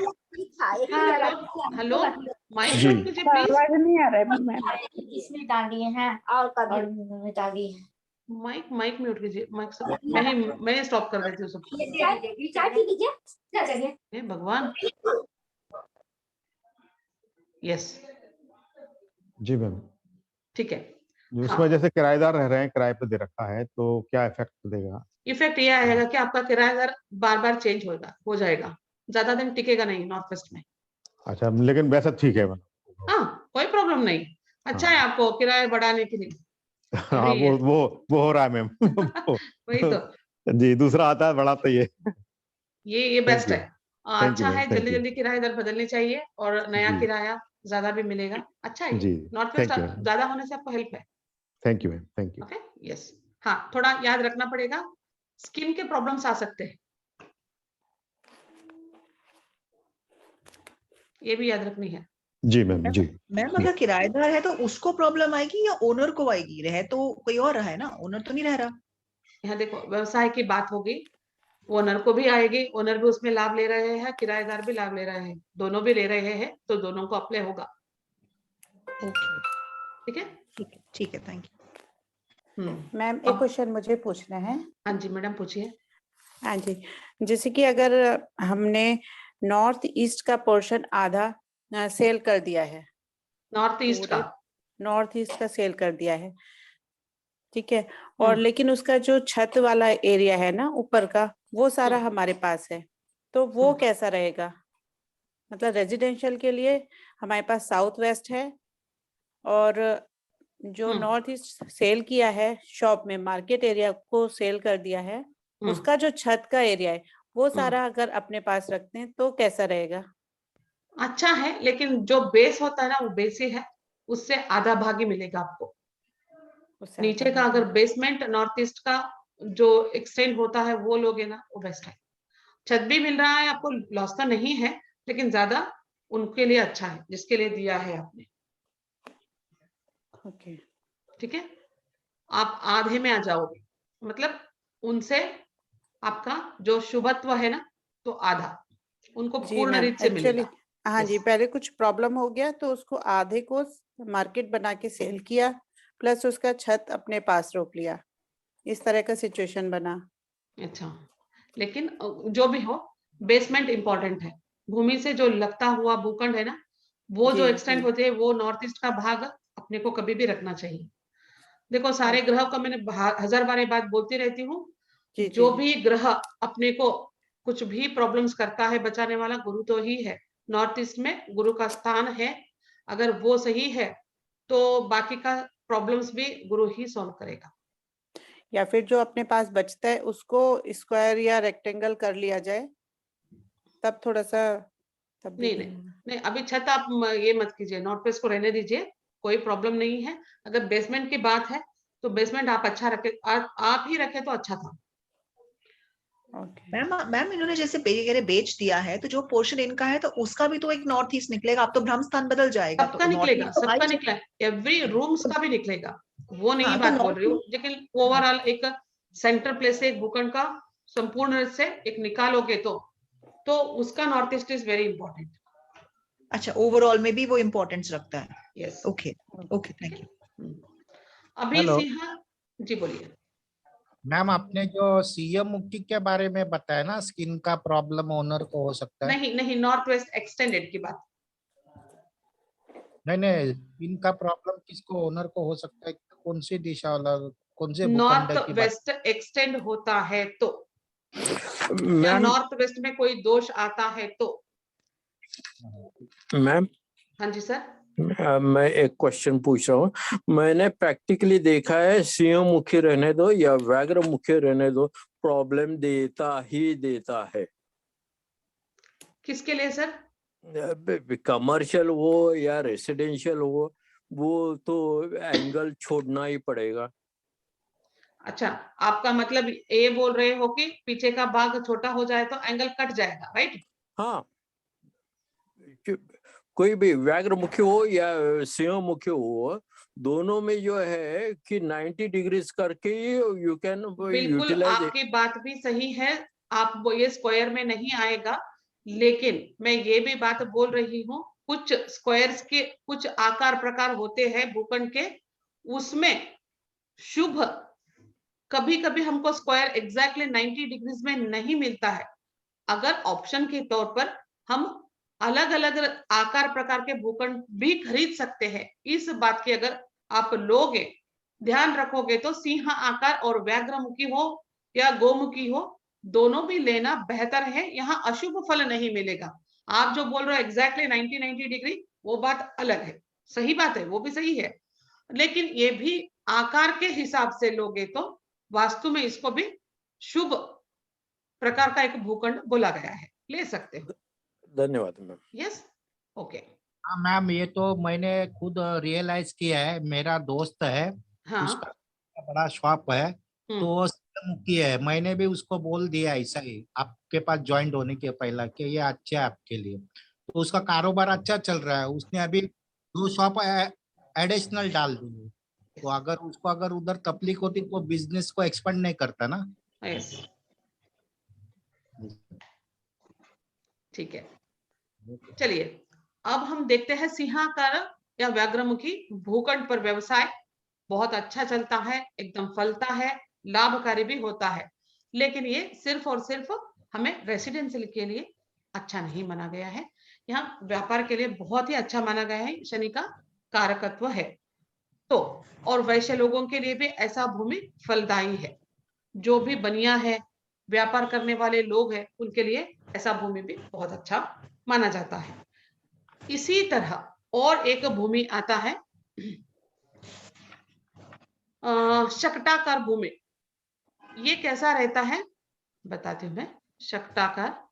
हेलो माइक जी। म्यूट कीजिए प्लीज, आवाज नहीं आ रहा है मैम। इसमें डाल दिए हैं और डाल दिए हैं। माइक म्यूट कीजिए, माइक सब मैं स्टॉप कर देती हूँ सब। चाय पी लीजिए, क्या चाहिए? हे भगवान, यस जी मैम, ठीक है। उसमें जैसे किराएदार रह रहे हैं, किराए पे दे रखा है, तो क्या इफेक्ट देगा? इफेक्ट ये आएगा कि आपका किराएदार बार बार चेंज हो जाएगा, ज्यादा दिन टिकेगा नहीं नॉर्थ वेस्ट में। अच्छा, लेकिन वैसा ठीक है मैम। हाँ कोई प्रॉब्लम नहीं, अच्छा है आपको किराए बढ़ाने के लिए। हाँ वो हो रहा है मैम। वही तो, जी, दूसरा आता है बढ़ाता ही है। ये बेस्ट है। Thank you, अच्छा ma'am. है, Thank जल्दी you. जल्दी किराएदार बदलने चाहिए और नया जी। किराया ज्यादा भी मिलेगा, अच्छा है। जी, north west thank you, ma'am. ज्यादा होने से आपको हेल्प है। Thank you ma'am, thank you. Okay yes, हाँ थोड़ा याद रखना पड़ेगा, स्किन के प्रॉब्लम्स आ सकते हैं, ये भी याद रखनी है। जी मैम, जी। मैम अगर किराएदार है तो उसको प्रॉब्लम आएगी या ओनर को आएगी? रहे तो कोई और रहा है ना, ओनर तो नहीं रह रहा। यहाँ देखो व्यवसाय की बात होगी, ओनर को भी आएगी, ओनर भी उसमें लाभ ले रहे हैं, किराएदार भी लाभ ले रहे हैं, दोनों भी ले रहे हैं, तो दोनों को अप्लाई होगा। ओके ठीक है, ठीक है, थैंक यू। मैम एक क्वेश्चन मुझे पूछना है। हाँ जी मैडम पूछिए। हाँ जी, जैसे कि अगर हमने नॉर्थ ईस्ट का पोर्शन आधा सेल कर दिया है, नॉर्थ ईस्ट का, नॉर्थ ईस्ट का सेल कर दिया है, ठीक है, और लेकिन उसका जो छत वाला एरिया है ना ऊपर का, वो सारा हमारे पास है, तो वो कैसा रहेगा? मतलब रेजिडेंशियल के लिए हमारे पास साउथ वेस्ट है, और जो नॉर्थ ईस्ट सेल किया है शॉप में, मार्केट एरिया को सेल कर दिया है, उसका जो छत का एरिया है वो सारा अगर अपने पास रखते हैं तो कैसा रहेगा? अच्छा है, लेकिन जो बेस होता है ना वो बेस ही है, उससे आधा भाग ही मिलेगा आपको। नीचे का अगर बेसमेंट नॉर्थ ईस्ट का जो एक्सटेंड होता है वो लोगे ना, वो बेस्ट है। छत भी मिल रहा है आपको, लॉस तो नहीं है, लेकिन ज्यादा उनके लिए अच्छा है जिसके लिए दिया है आपने। ओके ठीक है, आप आधे में आ जाओगे, मतलब उनसे आपका जो शुभत्व है ना, तो आधा उनको जी पूर्ण मैम, रीत से एक्चुअली मिलेगा। हाँ जी, Yes. पहले कुछ प्रॉब्लम हो गया तो उसको आधे को मार्केट बना के सेल किया, प्लस उसका छत अपने पास रोक लिया, इस तरह का सिचुएशन बना। अच्छा, लेकिन जो भी हो, बेसमेंट इंपॉर्टेंट है। भूमि से जो लगता हुआ भूखंड है ना, वो जो जी एक्सटेंड जी होते हैं, वो नॉर्थ ईस्ट का भाग अपने को कभी भी रखना चाहिए। देखो सारे ग्रह का मैंने हजार बार बात बोलती रहती हूँ, जी जो जी भी ग्रह अपने को कुछ भी प्रॉब्लम्स करता है, बचाने वाला गुरु तो ही है। नॉर्थ ईस्ट में गुरु का स्थान है, अगर वो सही है तो बाकी का प्रॉब्लम्स भी गुरु ही सॉल्व करेगा। या फिर जो अपने पास बचता है उसको स्क्वायर या रेक्टेंगल कर लिया जाए, तब थोड़ा सा तब भी नहीं, अभी छत आप ये मत कीजिए, नॉर्थ वेस्ट को रहने दीजिए, कोई प्रॉब्लम नहीं है। अगर बेसमेंट की बात है तो बेसमेंट आप अच्छा रखे, आप ही रखे तो अच्छा था। मैम इन्होंने जैसे बेच दिया है, तो जो पोर्शन इनका है तो उसका भी तो एक नॉर्थ ईस्ट निकलेगा। अब तो भ्रम स्थान बदल जाएगा, सबका तो नॉर्थ निकलेगा, ईस्ट तो सबका निकला, एवरी रूम्स का भी निकलेगा, वो नहीं हाँ, तो बात बोल रही हूँ, नॉर्थ लेकिन ओवरऑल एक सेंटर प्लेस से एक भूखंड का संपूर्ण रूप से एक निकालोगे तो उसका north east is very important. अच्छा, ओवरऑल में भी वो इम्पोर्टेंस रखता है। Yes, okay okay, thank you. अभी हेलो सिंहा जी बोलिए। मैम, आपने जो सीएम मुक्ति के बारे में बताया ना, स्किन का प्रॉब्लम ओनर को हो सकता है। नहीं, नॉर्थ वेस्ट एक्सटेंडेड की बात। नहीं, इनका प्रॉब्लम किसको, ओनर को हो सकता है? कौन सी दिशा वाला, कौन से भूखंड नॉर्थ की बात? वेस्ट एक्सटेंड होता है तो, या मैम नॉर्थ वेस्ट में कोई दोष आता है तो। मैम हाँ जी सर। मैं एक क्वेश्चन पूछ रहा हूँ। मैंने प्रैक्टिकली देखा है सिंह मुखी रहने दो या व्याघ्र मुखी रहने दो, प्रॉब्लम देता ही देता है। किसके लिए सर? कमर्शियल हो या रेसिडेंशियल हो, वो तो एंगल छोड़ना ही पड़ेगा। अच्छा, आपका मतलब ये बोल रहे हो कि पीछे का भाग छोटा हो जाए तो एंगल कट जाएगा, राइट? हाँ, कोई भी व्याघ्र मुखी हो या सिंह मुखी हो, दोनों में जो है कि 90 डिग्रीज करके यू कैन बिल्कुल यूटिलाइज। आपकी बात भी सही है, आप वो ये स्क्वायर में नहीं आएगा, लेकिन मैं ये भी बात बोल रही हूँ कुछ स्क्वायर्स के कुछ आकार प्रकार होते हैं भूखंड के, उसमें शुभ कभी कभी हमको स्क्वायर एग्जैक्टली 90 डिग्रीज में नहीं मिलता है। अगर ऑप्शन के तौर पर हम अलग अलग आकार प्रकार के भूखंड भी खरीद सकते हैं, इस बात की अगर आप लोगे ध्यान रखोगे तो सिंह आकार और व्याघ्रमुखी हो या गोमुखी हो, दोनों भी लेना बेहतर है, यहाँ अशुभ फल नहीं मिलेगा। आप जो बोल रहे हो एग्जैक्टली 90 डिग्री, वो बात अलग है, सही बात है, वो भी सही है, लेकिन ये भी आकार के हिसाब से लोगे तो वास्तु में इसको भी शुभ प्रकार का एक भूखंड बोला गया है, ले सकते हो। धन्यवाद मैम। Yes, okay. हाँ मैम, ये तो मैंने खुद रियलाइज किया है। मेरा दोस्त है, हाँ। उसका बड़ा शॉप है, तो वो मुखी है। मैंने भी उसको बोल दिया ऐसा ही आपके पास ज्वाइंट होने के पहला कि ये अच्छा है आपके लिए, तो उसका कारोबार अच्छा चल रहा है। उसने अभी 2 शॉप एडिशनल डाल दी, तो अगर उधर तकलीफ होती तो वो बिजनेस को एक्सपेंड नहीं करता ना। यस, ठीक है। चलिए अब हम देखते हैं सिंहाकार या व्याघ्रमुखी भूखंड पर व्यवसाय बहुत अच्छा चलता है, एकदम फलता है, लाभकारी भी होता है, लेकिन ये सिर्फ और सिर्फ हमें रेसिडेंशियल के लिए अच्छा नहीं माना गया है, यहाँ व्यापार के लिए बहुत ही अच्छा माना गया है, शनि का कारकत्व है। तो और वैश्य लोगों के लिए भी ऐसा भूमि फलदायी है, जो भी बनिया है, व्यापार करने वाले लोग हैं, उनके लिए ऐसा भूमि भी बहुत अच्छा माना जाता है। इसी तरह और एक भूमि आता है शक्टाकार भूमि। ये कैसा रहता है बताती हूं मैं। शक्टाकार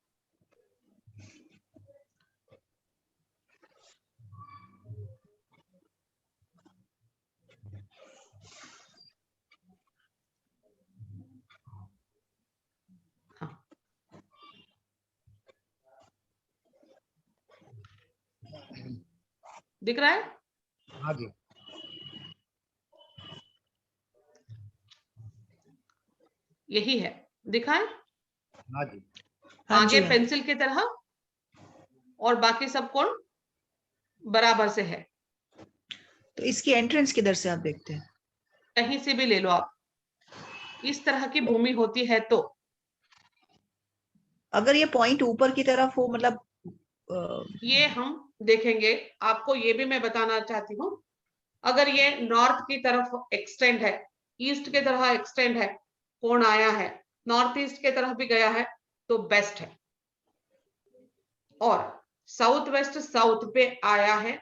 दिख रहा है? हाँ जी, यही है, दिखाएं? हाँ जी, हाँ आगे जी, पेंसिल की तरह और बाकी सब कोण बराबर से है। तो इसकी एंट्रेंस किधर से आप देखते हैं? कहीं से भी ले लो आप, इस तरह की भूमि होती है तो। अगर ये पॉइंट ऊपर की तरफ हो, मतलब ये हम देखेंगे, आपको ये भी मैं बताना चाहती हूँ, अगर ये नॉर्थ की तरफ एक्सटेंड है, ईस्ट की तरह एक्सटेंड है, कोण आया है, नॉर्थ ईस्ट की तरफ भी गया है तो बेस्ट है, और साउथ वेस्ट साउथ पे आया है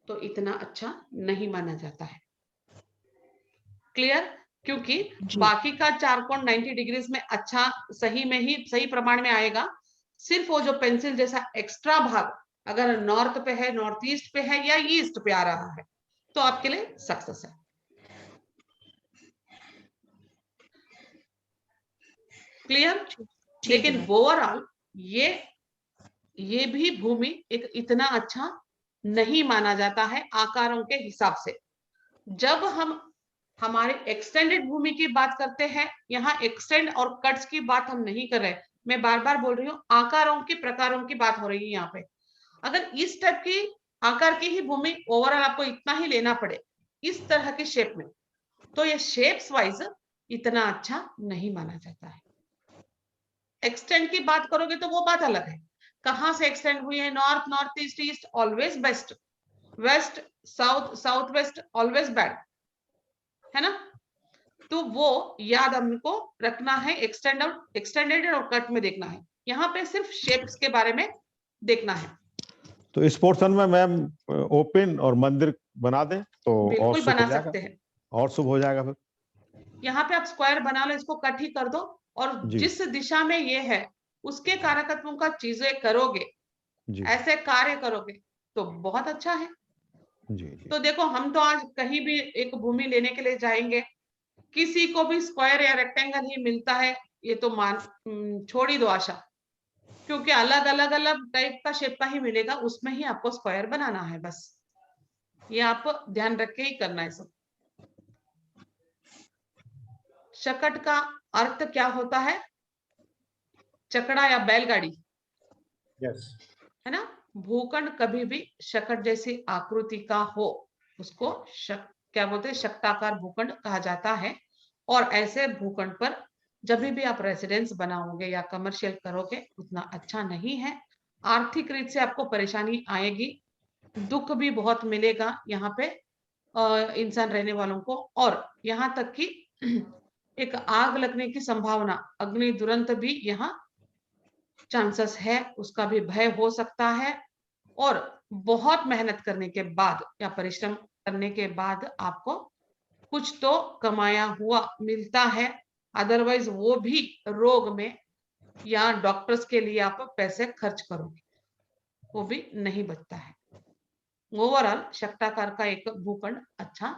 तो इतना अच्छा नहीं माना जाता है। क्लियर? क्योंकि बाकी का 4 कोण 90 डिग्रीज में अच्छा सही में ही सही प्रमाण में आएगा, सिर्फ वो जो पेंसिल जैसा एक्स्ट्रा भाग अगर नॉर्थ पे है, नॉर्थ ईस्ट पे है या ईस्ट पे आ रहा है तो आपके लिए सक्सेस है। क्लियर? लेकिन ओवरऑल ये भी भूमि एक इतना अच्छा नहीं माना जाता है आकारों के हिसाब से। जब हम हमारे एक्सटेंडेड भूमि की बात करते हैं, यहाँ एक्सटेंड और कट्स की बात हम नहीं कर रहे, मैं बार बार बोल रही हूँ, आकारों के प्रकारों की बात हो रही है यहाँ पे। अगर इस टाइप की आकार की ही भूमि ओवरऑल आपको इतना ही लेना पड़े इस तरह के शेप में, तो ये शेप्स वाइज इतना अच्छा नहीं माना जाता है। एक्सटेंड की बात करोगे तो वो बात अलग है, कहां से एक्सटेंड हुई है, north, north east, east, always best, west, south, south west always bad, है ना। तो वो याद हमको रखना है, एक्सटेंडेड और कट में देखना है। यहाँ पे सिर्फ शेप्स के बारे में देखना है। तो इस पोर्शन में मैम ओपन और मंदिर बना दें तो और बिल्कुल शुभ हो बना जाएगा, सकते हैं। और शुभ हो जाएगा फिर। यहाँ पे आप स्क्वायर बना लो, इसको कट ही कर दो, और जी। जिस दिशा में ये है उसके कारकत्वों का चीजें करोगे, जी ऐसे कार्य करोगे तो बहुत अच्छा है। जी जी। तो देखो, हम तो आज कहीं भी एक भूमि लेने के लिए जाएंगे, किसी को भी स्क्वायर या रेक्टेंगल ही मिलता है, ये तो छोड़ ही दो आशा, क्योंकि अलग अलग टाइप का शेप का ही मिलेगा, उसमें ही आपको स्क्वायर बनाना है। बस ये आप ध्यान रख के ही करना है सब। शकट का अर्थ क्या होता है? चकड़ा या बैलगाड़ी, यस। है ना। भूखंड कभी भी शकट जैसी आकृति का हो, उसको क्या बोलते हैं, शक्ताकार भूखंड कहा जाता है। और ऐसे भूखंड पर जब भी आप रेसिडेंस बनाओगे या कमर्शियल करोगे, उतना अच्छा नहीं है। आर्थिक रीत से आपको परेशानी आएगी, दुख भी बहुत मिलेगा यहाँ पे इंसान रहने वालों को। और यहाँ तक कि एक आग लगने की संभावना, अग्नि दुरंत भी यहाँ चांसेस है, उसका भी भय हो सकता है। और बहुत मेहनत करने के बाद या परिश्रम करने के बाद आपको कुछ तो कमाया हुआ मिलता है, अदरवाइज वो भी रोग में या डॉक्टर्स के लिए आप पैसे खर्च करोगे, वो भी नहीं बचता है। ओवरऑल शक्ताकार का एक भूखंड अच्छा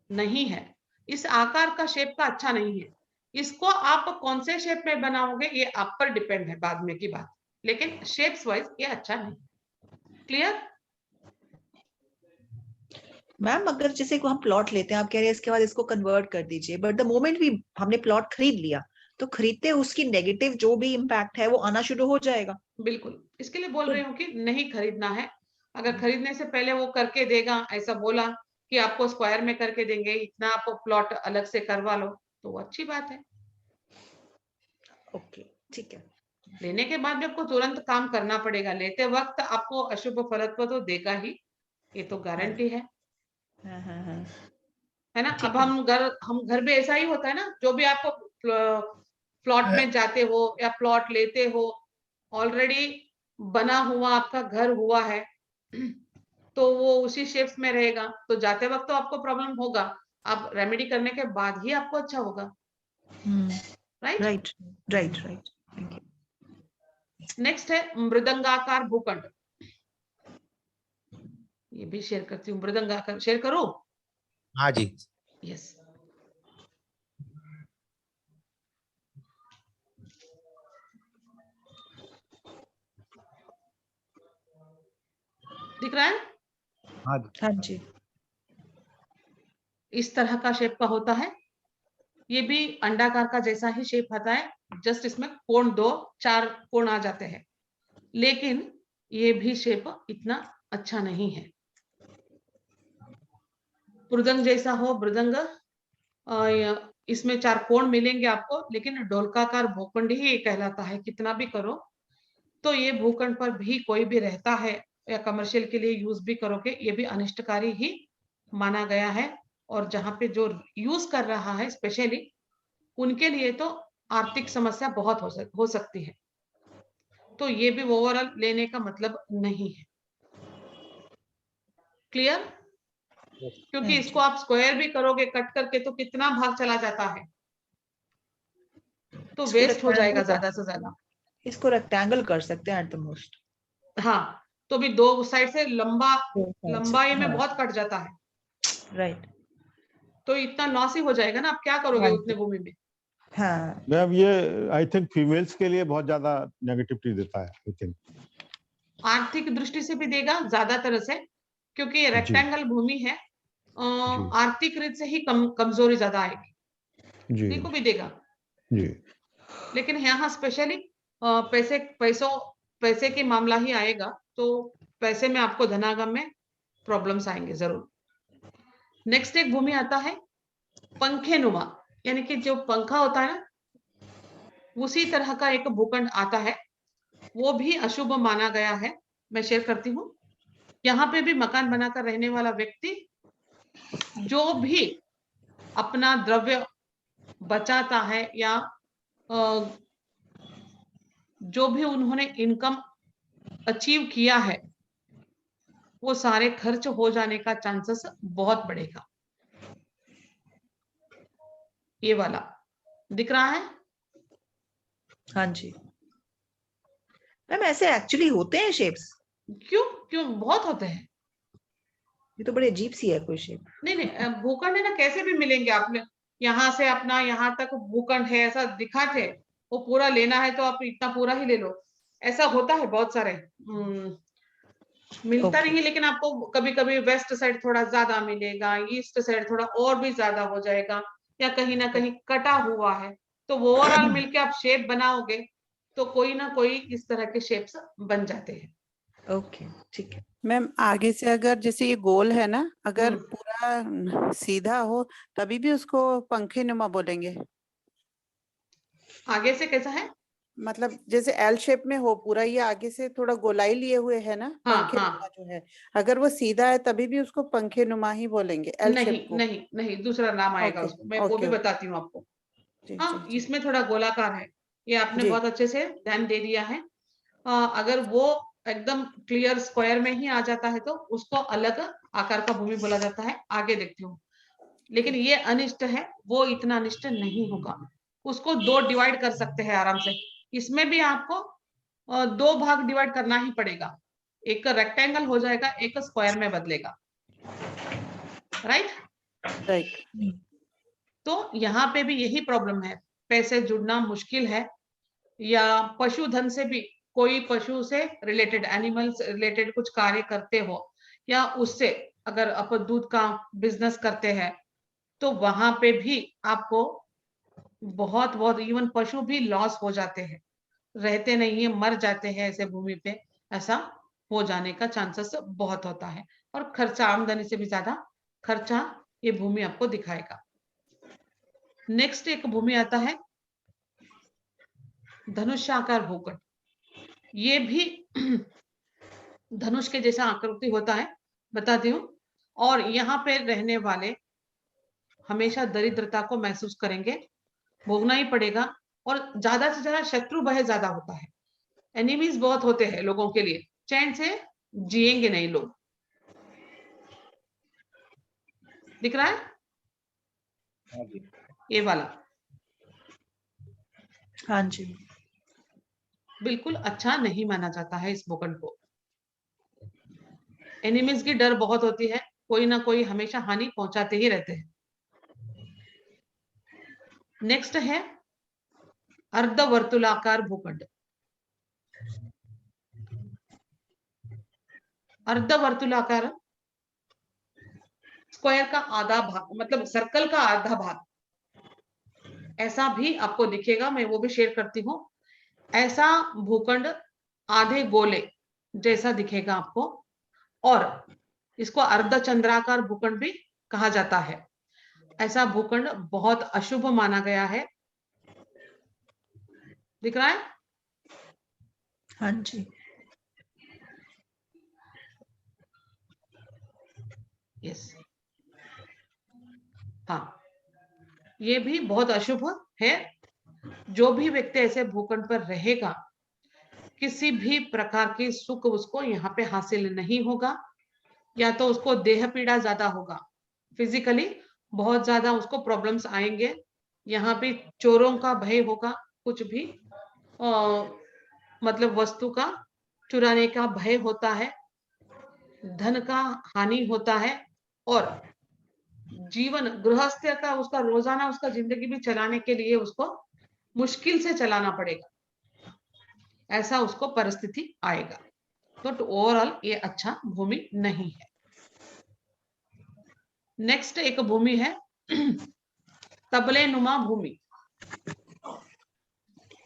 नहीं है, इस आकार का शेप का अच्छा नहीं है। इसको आप कौन से शेप में बनाओगे ये आप पर डिपेंड है, बाद में की बात, लेकिन शेप्स वाइज ये अच्छा नहीं। क्लियर? मैम अगर जैसे को हम प्लॉट लेते हैं, आप कह रहे हैं इसके बाद इसको कन्वर्ट कर दीजिए, बट द मोमेंट भी हमने प्लॉट खरीद लिया तो खरीदते उसकी नेगेटिव जो भी इम्पैक्ट है वो आना शुरू हो जाएगा। बिल्कुल, इसके लिए बोल रही हूँ कि नहीं खरीदना है। अगर खरीदने से पहले वो करके देगा, ऐसा बोला कि आपको स्क्वायर में करके देंगे, इतना आपको प्लॉट अलग से करवा लो, तो वो अच्छी बात है। ओके, ठीक है। लेने के बाद भी आपको तुरंत काम करना पड़ेगा, लेते वक्त आपको अशुभ फलत्व तो देगा ही, ये तो गारंटी है। है ना। अब हम घर भी ऐसा ही होता है ना, जो भी आपको प्लॉट में जाते हो या प्लॉट लेते हो, ऑलरेडी बना हुआ आपका घर हुआ है, तो वो उसी शेप्स में रहेगा, तो जाते वक्त तो आपको प्रॉब्लम होगा, आप रेमेडी करने के बाद ही आपको अच्छा होगा। Right right right right. Thank you. Next है मृदंगाकार भूखंड, ये भी शेयर करती हूँ। मृदंगाकार शेयर करो। हाँ जी। यस, दिख रहा है? हाँ जी। इस तरह का शेप का होता है, ये भी अंडाकार का जैसा ही शेप आता है, जस्ट इसमें कोण 2-4 कोण आ जाते हैं, लेकिन ये भी शेप इतना अच्छा नहीं है। मृदंग जैसा हो, मृदंग इसमें 4 कोण मिलेंगे आपको, लेकिन ढोलकाकार भूखंड ही कहलाता है। कितना भी करो तो ये भूखंड पर भी कोई भी रहता है या कमर्शियल के लिए यूज भी करोगे, ये भी अनिष्टकारी ही माना गया है। और जहां पे जो यूज कर रहा है स्पेशली, उनके लिए तो आर्थिक समस्या बहुत हो सकती है, तो ये भी ओवरऑल लेने का मतलब नहीं है। क्लियर? क्योंकि इसको आप स्क्वायर भी करोगे कट करके तो कितना भाग चला जाता है, तो वेस्ट हो जाएगा ज्यादा से ज्यादा। इसको रेक्टेंगल कर सकते हैं एट द मोस्ट। हाँ, तो भी 2 साइड से लंबाई में बहुत कट जाता है, राइट। तो इतना लॉस ही हो जाएगा ना, आप क्या करोगे उतने भूमि में। हाँ मैम ये आई थिंक फीमेल्स के लिए बहुत ज्यादा नेगेटिविटी देता है, आई थिंक आर्थिक दृष्टि से भी देगा ज्यादातर से, क्योंकि ये रेक्टेंगल भूमि है, आर्थिक रीत से ही कमजोरी ज्यादा आएगी जी को भी देगा जी। लेकिन यहाँ स्पेशली पैसे के मामला ही आएगा, तो पैसे में आपको धनागम में प्रॉब्लम्स आएंगे जरूर। नेक्स्ट एक भूमि आता है पंखे नुमा, यानी कि जो पंखा होता है ना, उसी तरह का एक भूखंड आता है, वो भी अशुभ माना गया है। मैं शेयर करती हूँ। यहाँ पे भी मकान बनाकर रहने वाला व्यक्ति जो भी अपना द्रव्य बचाता है या जो भी उन्होंने इनकम अचीव किया है वो सारे खर्च हो जाने का चांसेस बहुत बढ़ेगा। ये वाला दिख रहा है? हाँ जी मैम, ऐसे एक्चुअली होते हैं शेप्स? क्यों क्यों बहुत होते हैं। ये तो बड़ी अजीब सी है कोई शेप। नहीं नहीं भूखंड है ना, कैसे भी मिलेंगे आपने, यहाँ से अपना यहाँ तक भूखंड है ऐसा दिखाते, वो पूरा लेना है तो आप इतना पूरा ही ले लो, ऐसा होता है बहुत सारे। मिलता नहीं है, लेकिन आपको कभी कभी वेस्ट साइड थोड़ा ज्यादा मिलेगा, ईस्ट साइड थोड़ा और भी ज्यादा हो जाएगा, या कहीं ना कहीं कटा हुआ है, तो वो ओवरऑल मिलके आप शेप बनाओगे तो कोई ना कोई इस तरह के शेप्स बन जाते हैं। ओके ठीक है मैम, आगे से अगर जैसे ये गोल है ना, अगर पूरा सीधा हो तभी भी उसको पंखे नुमा बोलेंगे? आगे से कैसा है? मतलब जैसे एल शेप में हो पूरा, ये आगे से थोड़ा गोलाई लिए हुए है ना, पंखे नुमा जो है, अगर वो सीधा है तभी भी उसको पंखे नुमा ही बोलेंगे एल नहीं शेप को? नहीं नहीं, दूसरा नाम आएगा उसको, मैं वो भी बताती हूँ आपको। हाँ, इसमें थोड़ा गोलाकार है, ये आपने बहुत अच्छे से ध्यान दे दिया है। अगर वो एकदम क्लियर स्क्वायर में ही आ जाता है तो उसको अलग आकार का भूमि बोला जाता है। आगे देखती हूँ, लेकिन ये अनिष्ट है, वो इतना अनिष्ट नहीं होगा, उसको दो डिवाइड कर सकते हैं आराम से। इसमें भी आपको दो भाग डिवाइड करना ही पड़ेगा, एक रेक्टेंगल हो जाएगा, एक स्क्वायर में बदलेगा। राइट। तो यहाँ पे भी यही प्रॉब्लम है, पैसे जुड़ना मुश्किल है, या पशुधन से भी, कोई पशु से रिलेटेड, एनिमल से रिलेटेड कुछ कार्य करते हो, या उससे अगर आप दूध का बिजनेस करते हैं तो वहां पे भी आपको बहुत बहुत इवन पशु भी लॉस हो जाते हैं, रहते नहीं है, मर जाते हैं ऐसे भूमि पे, ऐसा हो जाने का चांसेस बहुत होता है। और खर्चा, आमदनी से भी ज्यादा खर्चा ये भूमि आपको दिखाएगा। नेक्स्ट एक भूमि आता है धनुष्याकार भूखंड। ये भी धनुष के जैसा आकृति होता है, बताती हूँ। और यहाँ पे रहने वाले हमेशा दरिद्रता को महसूस करेंगे, भोगना ही पड़ेगा, और ज्यादा से ज्यादा शत्रु भय ज्यादा होता है, एनिमीज बहुत होते हैं लोगों के लिए, चैन से जिएंगे नहीं लोग। दिख रहा है? ये वाला हाँ जी बिल्कुल अच्छा नहीं माना जाता है इस भूखंड को। एनिमीज की डर बहुत होती है, कोई ना कोई हमेशा हानि पहुंचाते ही रहते हैं। नेक्स्ट है अर्धवर्तुलाकार भूखंड। अर्धवर्तुलाकार स्क्वायर का आधा भाग, मतलब सर्कल का आधा भाग, ऐसा भी आपको दिखेगा, मैं वो भी शेयर करती हूँ। ऐसा भूखंड आधे गोले जैसा दिखेगा आपको, और इसको अर्धचंद्राकार भूखंड भी कहा जाता है। ऐसा भूखंड बहुत अशुभ माना गया है। दिख रहा है? हाँ जी यस, हाँ, ये भी बहुत अशुभ है। जो भी व्यक्ति ऐसे भूखंड पर रहेगा, किसी भी प्रकार की सुख उसको यहाँ पे हासिल नहीं होगा, या तो उसको देह पीड़ा ज्यादा होगा, फिजिकली बहुत ज्यादा उसको प्रॉब्लम्स आएंगे। यहाँ पे चोरों का भय होगा, कुछ भी मतलब वस्तु का चुराने का भय होता है, धन का हानि होता है, और जीवन गृहस्थ्य का, उसका रोजाना उसका जिंदगी भी चलाने के लिए उसको मुश्किल से चलाना पड़ेगा, ऐसा उसको परिस्थिति आएगा। तो ओवरऑल ये अच्छा भूमि नहीं है। नेक्स्ट एक भूमि है तबले नुमा भूमि।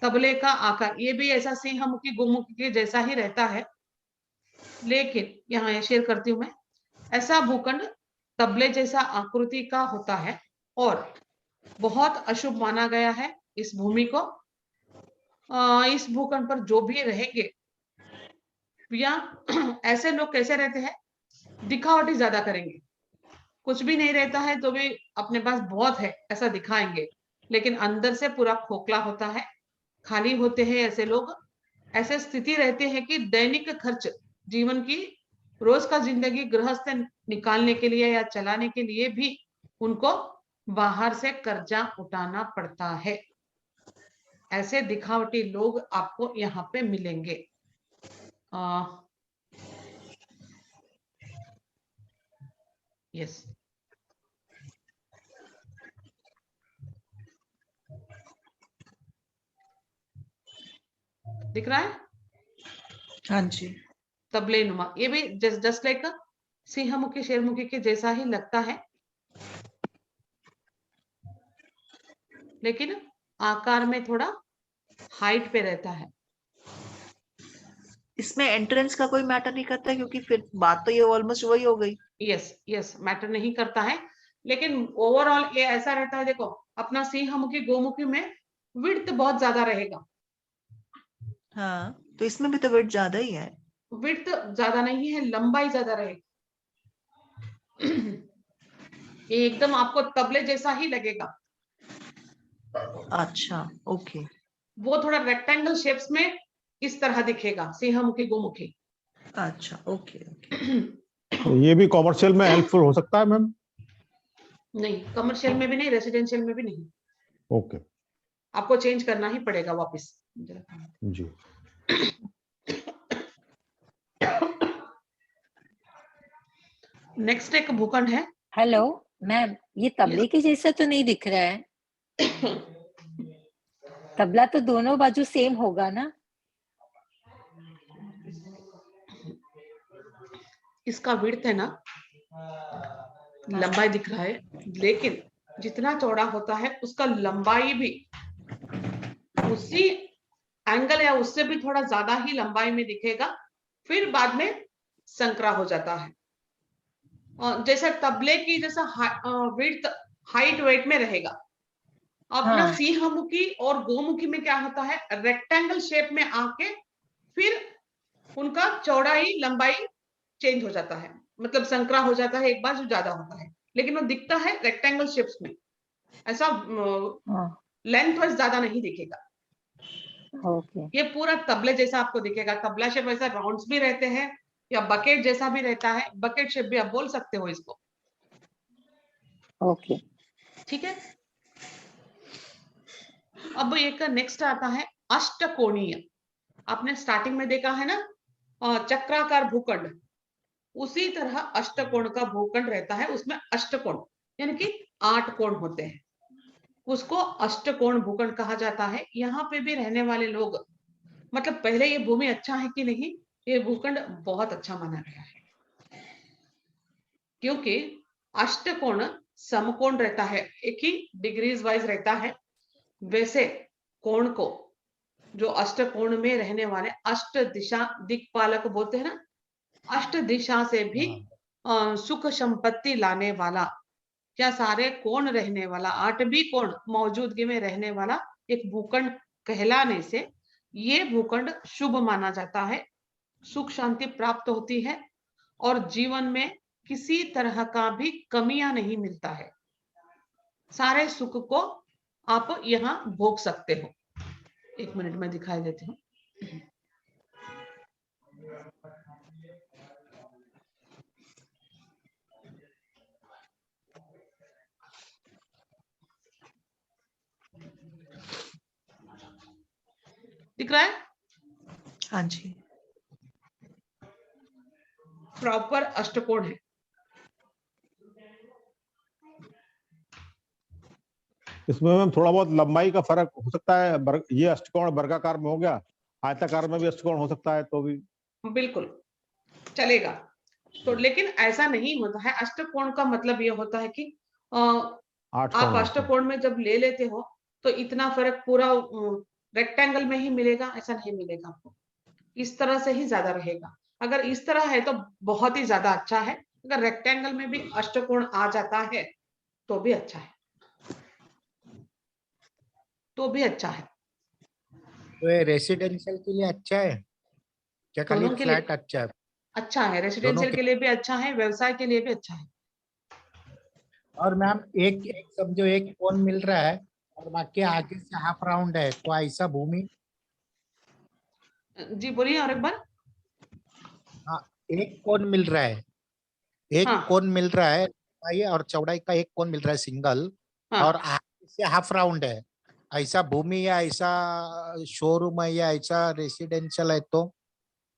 तबले का आकार, ये भी ऐसा सिंहमुखी गोमुखी के जैसा ही रहता है, लेकिन यहाँ ये शेयर करती हूं मैं। ऐसा भूखंड तबले जैसा आकृति का होता है, और बहुत अशुभ माना गया है इस भूमि को। इस भूखंड पर जो भी रहेंगे, या ऐसे लोग कैसे रहते हैं, दिखावटी ज्यादा करेंगे, कुछ भी नहीं रहता है तो भी अपने पास बहुत है ऐसा दिखाएंगे, लेकिन अंदर से पूरा खोखला होता है, खाली होते हैं ऐसे लोग। ऐसे स्थिति रहते हैं कि दैनिक खर्च, जीवन की रोज का जिंदगी गृहस्थ निकालने के लिए या चलाने के लिए भी उनको बाहर से कर्जा उठाना पड़ता है। ऐसे दिखावटी लोग आपको यहाँ पे मिलेंगे। यस, दिख रहा है? हाँ जी। तबले नुमा, ये भी जस्ट लाइक सिंहमुखी शेरमुखी के जैसा ही लगता है, लेकिन आकार में थोड़ा हाइट पे रहता है। इसमें एंट्रेंस का कोई मैटर नहीं करता, क्योंकि फिर बात तो ये ऑलमोस्ट वही हो गई। यस, मैटर नहीं करता है, लेकिन ओवरऑल ये ऐसा रहता है। देखो, अपना सिंहमुखी गोमुखी में विड्थ बहुत ज्यादा रहेगा। हाँ, तो इसमें भी तो वेट ज्यादा ही है। विड्थ ज्यादा नहीं है, लंबाई ज्यादा रहेगी। ये एकदम आपको तबले जैसा ही लगेगा। अच्छा, ओके। वो थोड़ा रेक्टेंगल शेप्स में इस तरह दिखेगा, सिंहमुखी गोमुखी। अच्छा, ओके। ये भी कॉमर्शियल में हेल्पफुल हो सकता है मैम? नहीं, कमर्शियल में भी नहीं, रेसिडेंशियल में भी नहीं। ओके, आपको चेंज करना ही पड़ेगा वापस। जी। नेक्स्ट एक भूखंड है। हेलो मैम, ये तबले के जैसा तो नहीं दिख रहा है? तबला तो दोनों बाजू सेम होगा ना? इसका विड्थ है ना, लंबाई दिख रहा है, लेकिन जितना चौड़ा होता है उसका लंबाई भी उसी एंगल या उससे भी थोड़ा ज्यादा ही लंबाई में दिखेगा, फिर बाद में संकरा हो जाता है। जैसे तबले की जैसा विड्थ हाइट वेट में रहेगा। अपना हाँ। सिंहमुखी और गोमुखी में क्या होता है, रेक्टेंगल शेप में आके फिर उनका चौड़ाई लंबाई चेंज हो जाता है, मतलब संकरा हो जाता है एक बार जो ज्यादा होता है, लेकिन वो दिखता है रेक्टेंगल शेप्स में। ऐसा लेंथ वाइज ज्यादा नहीं दिखेगा। ओके। ये पूरा तबले जैसा आपको दिखेगा। तबला शेप ऐसा राउंड्स भी रहते हैं या बकेट जैसा भी रहता है, बकेट शेप भी आप बोल सकते हो इसको। ओके, ठीक है। अब एक नेक्स्ट आता है अष्टकोणीय। आपने स्टार्टिंग में देखा है ना चक्राकार भूखंड, उसी तरह अष्टकोण का भूखंड रहता है। उसमें अष्टकोण यानी कि 8 कोण होते हैं, उसको अष्टकोण भूखंड कहा जाता है। यहाँ पे भी रहने वाले लोग, मतलब पहले ये भूमि अच्छा है कि नहीं, ये भूखंड बहुत अच्छा माना गया है, क्योंकि अष्टकोण समकोण रहता है, एक ही डिग्रीज वाइज रहता है। वैसे कोण को, जो अष्टकोण में रहने वाले अष्ट दिशा दिक्पालक बोलते हैं ना, अष्ट दिशा से भी सुख संपत्ति लाने वाला, क्या सारे कोण रहने वाला, 8 भी कोण मौजूदगी में रहने वाला एक भूखंड कहलाने से ये भूखंड शुभ माना जाता है। सुख शांति प्राप्त होती है और जीवन में किसी तरह का भी कमियां नहीं मिलता है। सारे सुख को आप यहाँ भोग सकते हो। 1 मिनट में दिखाई देती हूँ। दिख रहा है? हाँ जी। प्रॉपर अष्टकोण है। इसमें मैम थोड़ा बहुत लंबाई का फर्क हो सकता है। ये अष्टकोण वर्गाकार में हो गया, आयताकार में भी अष्टकोण हो सकता है, तो भी बिल्कुल चलेगा। तो लेकिन ऐसा नहीं होता है। अष्टकोण का मतलब ये होता है कि आप अष्टकोण में जब ले लेते हो तो इतना फर्क पूरा रेक्टेंगल में ही मिलेगा, ऐसा नहीं मिलेगा आपको। इस तरह से ही ज्यादा रहेगा। अगर इस तरह है तो बहुत ही ज्यादा अच्छा है, अगर रेक्टेंगल में भी अष्टकोण आ जाता है तो भी अच्छा है, तो भी अच्छा है। तो ये रेसिडेंशियल के लिए अच्छा है क्या, खाली दोनों के लिए फ्लैट अच्छा है? अच्छा है, रेसिडेंशियल के लिए भी अच्छा है, व्यवसाय के लिए भी अच्छा है। और मैम एक एक समझो एक कोन मिल रहा है और बाकी आगे से हाफ राउंड है, तो ऐसा भूमि। जी बोलिए और एक बार। हाँ, एक कोन मिल रहा है, एक हाँ कोन मिल रहा है लंबाई और चौड़ाई का एक कोन मिल रहा है सिंगल, हाँ और आगे से हाफ राउंड है, ऐसा भूमि या ऐसा शोरूम है या ऐसा रेसिडेंशियल है तो।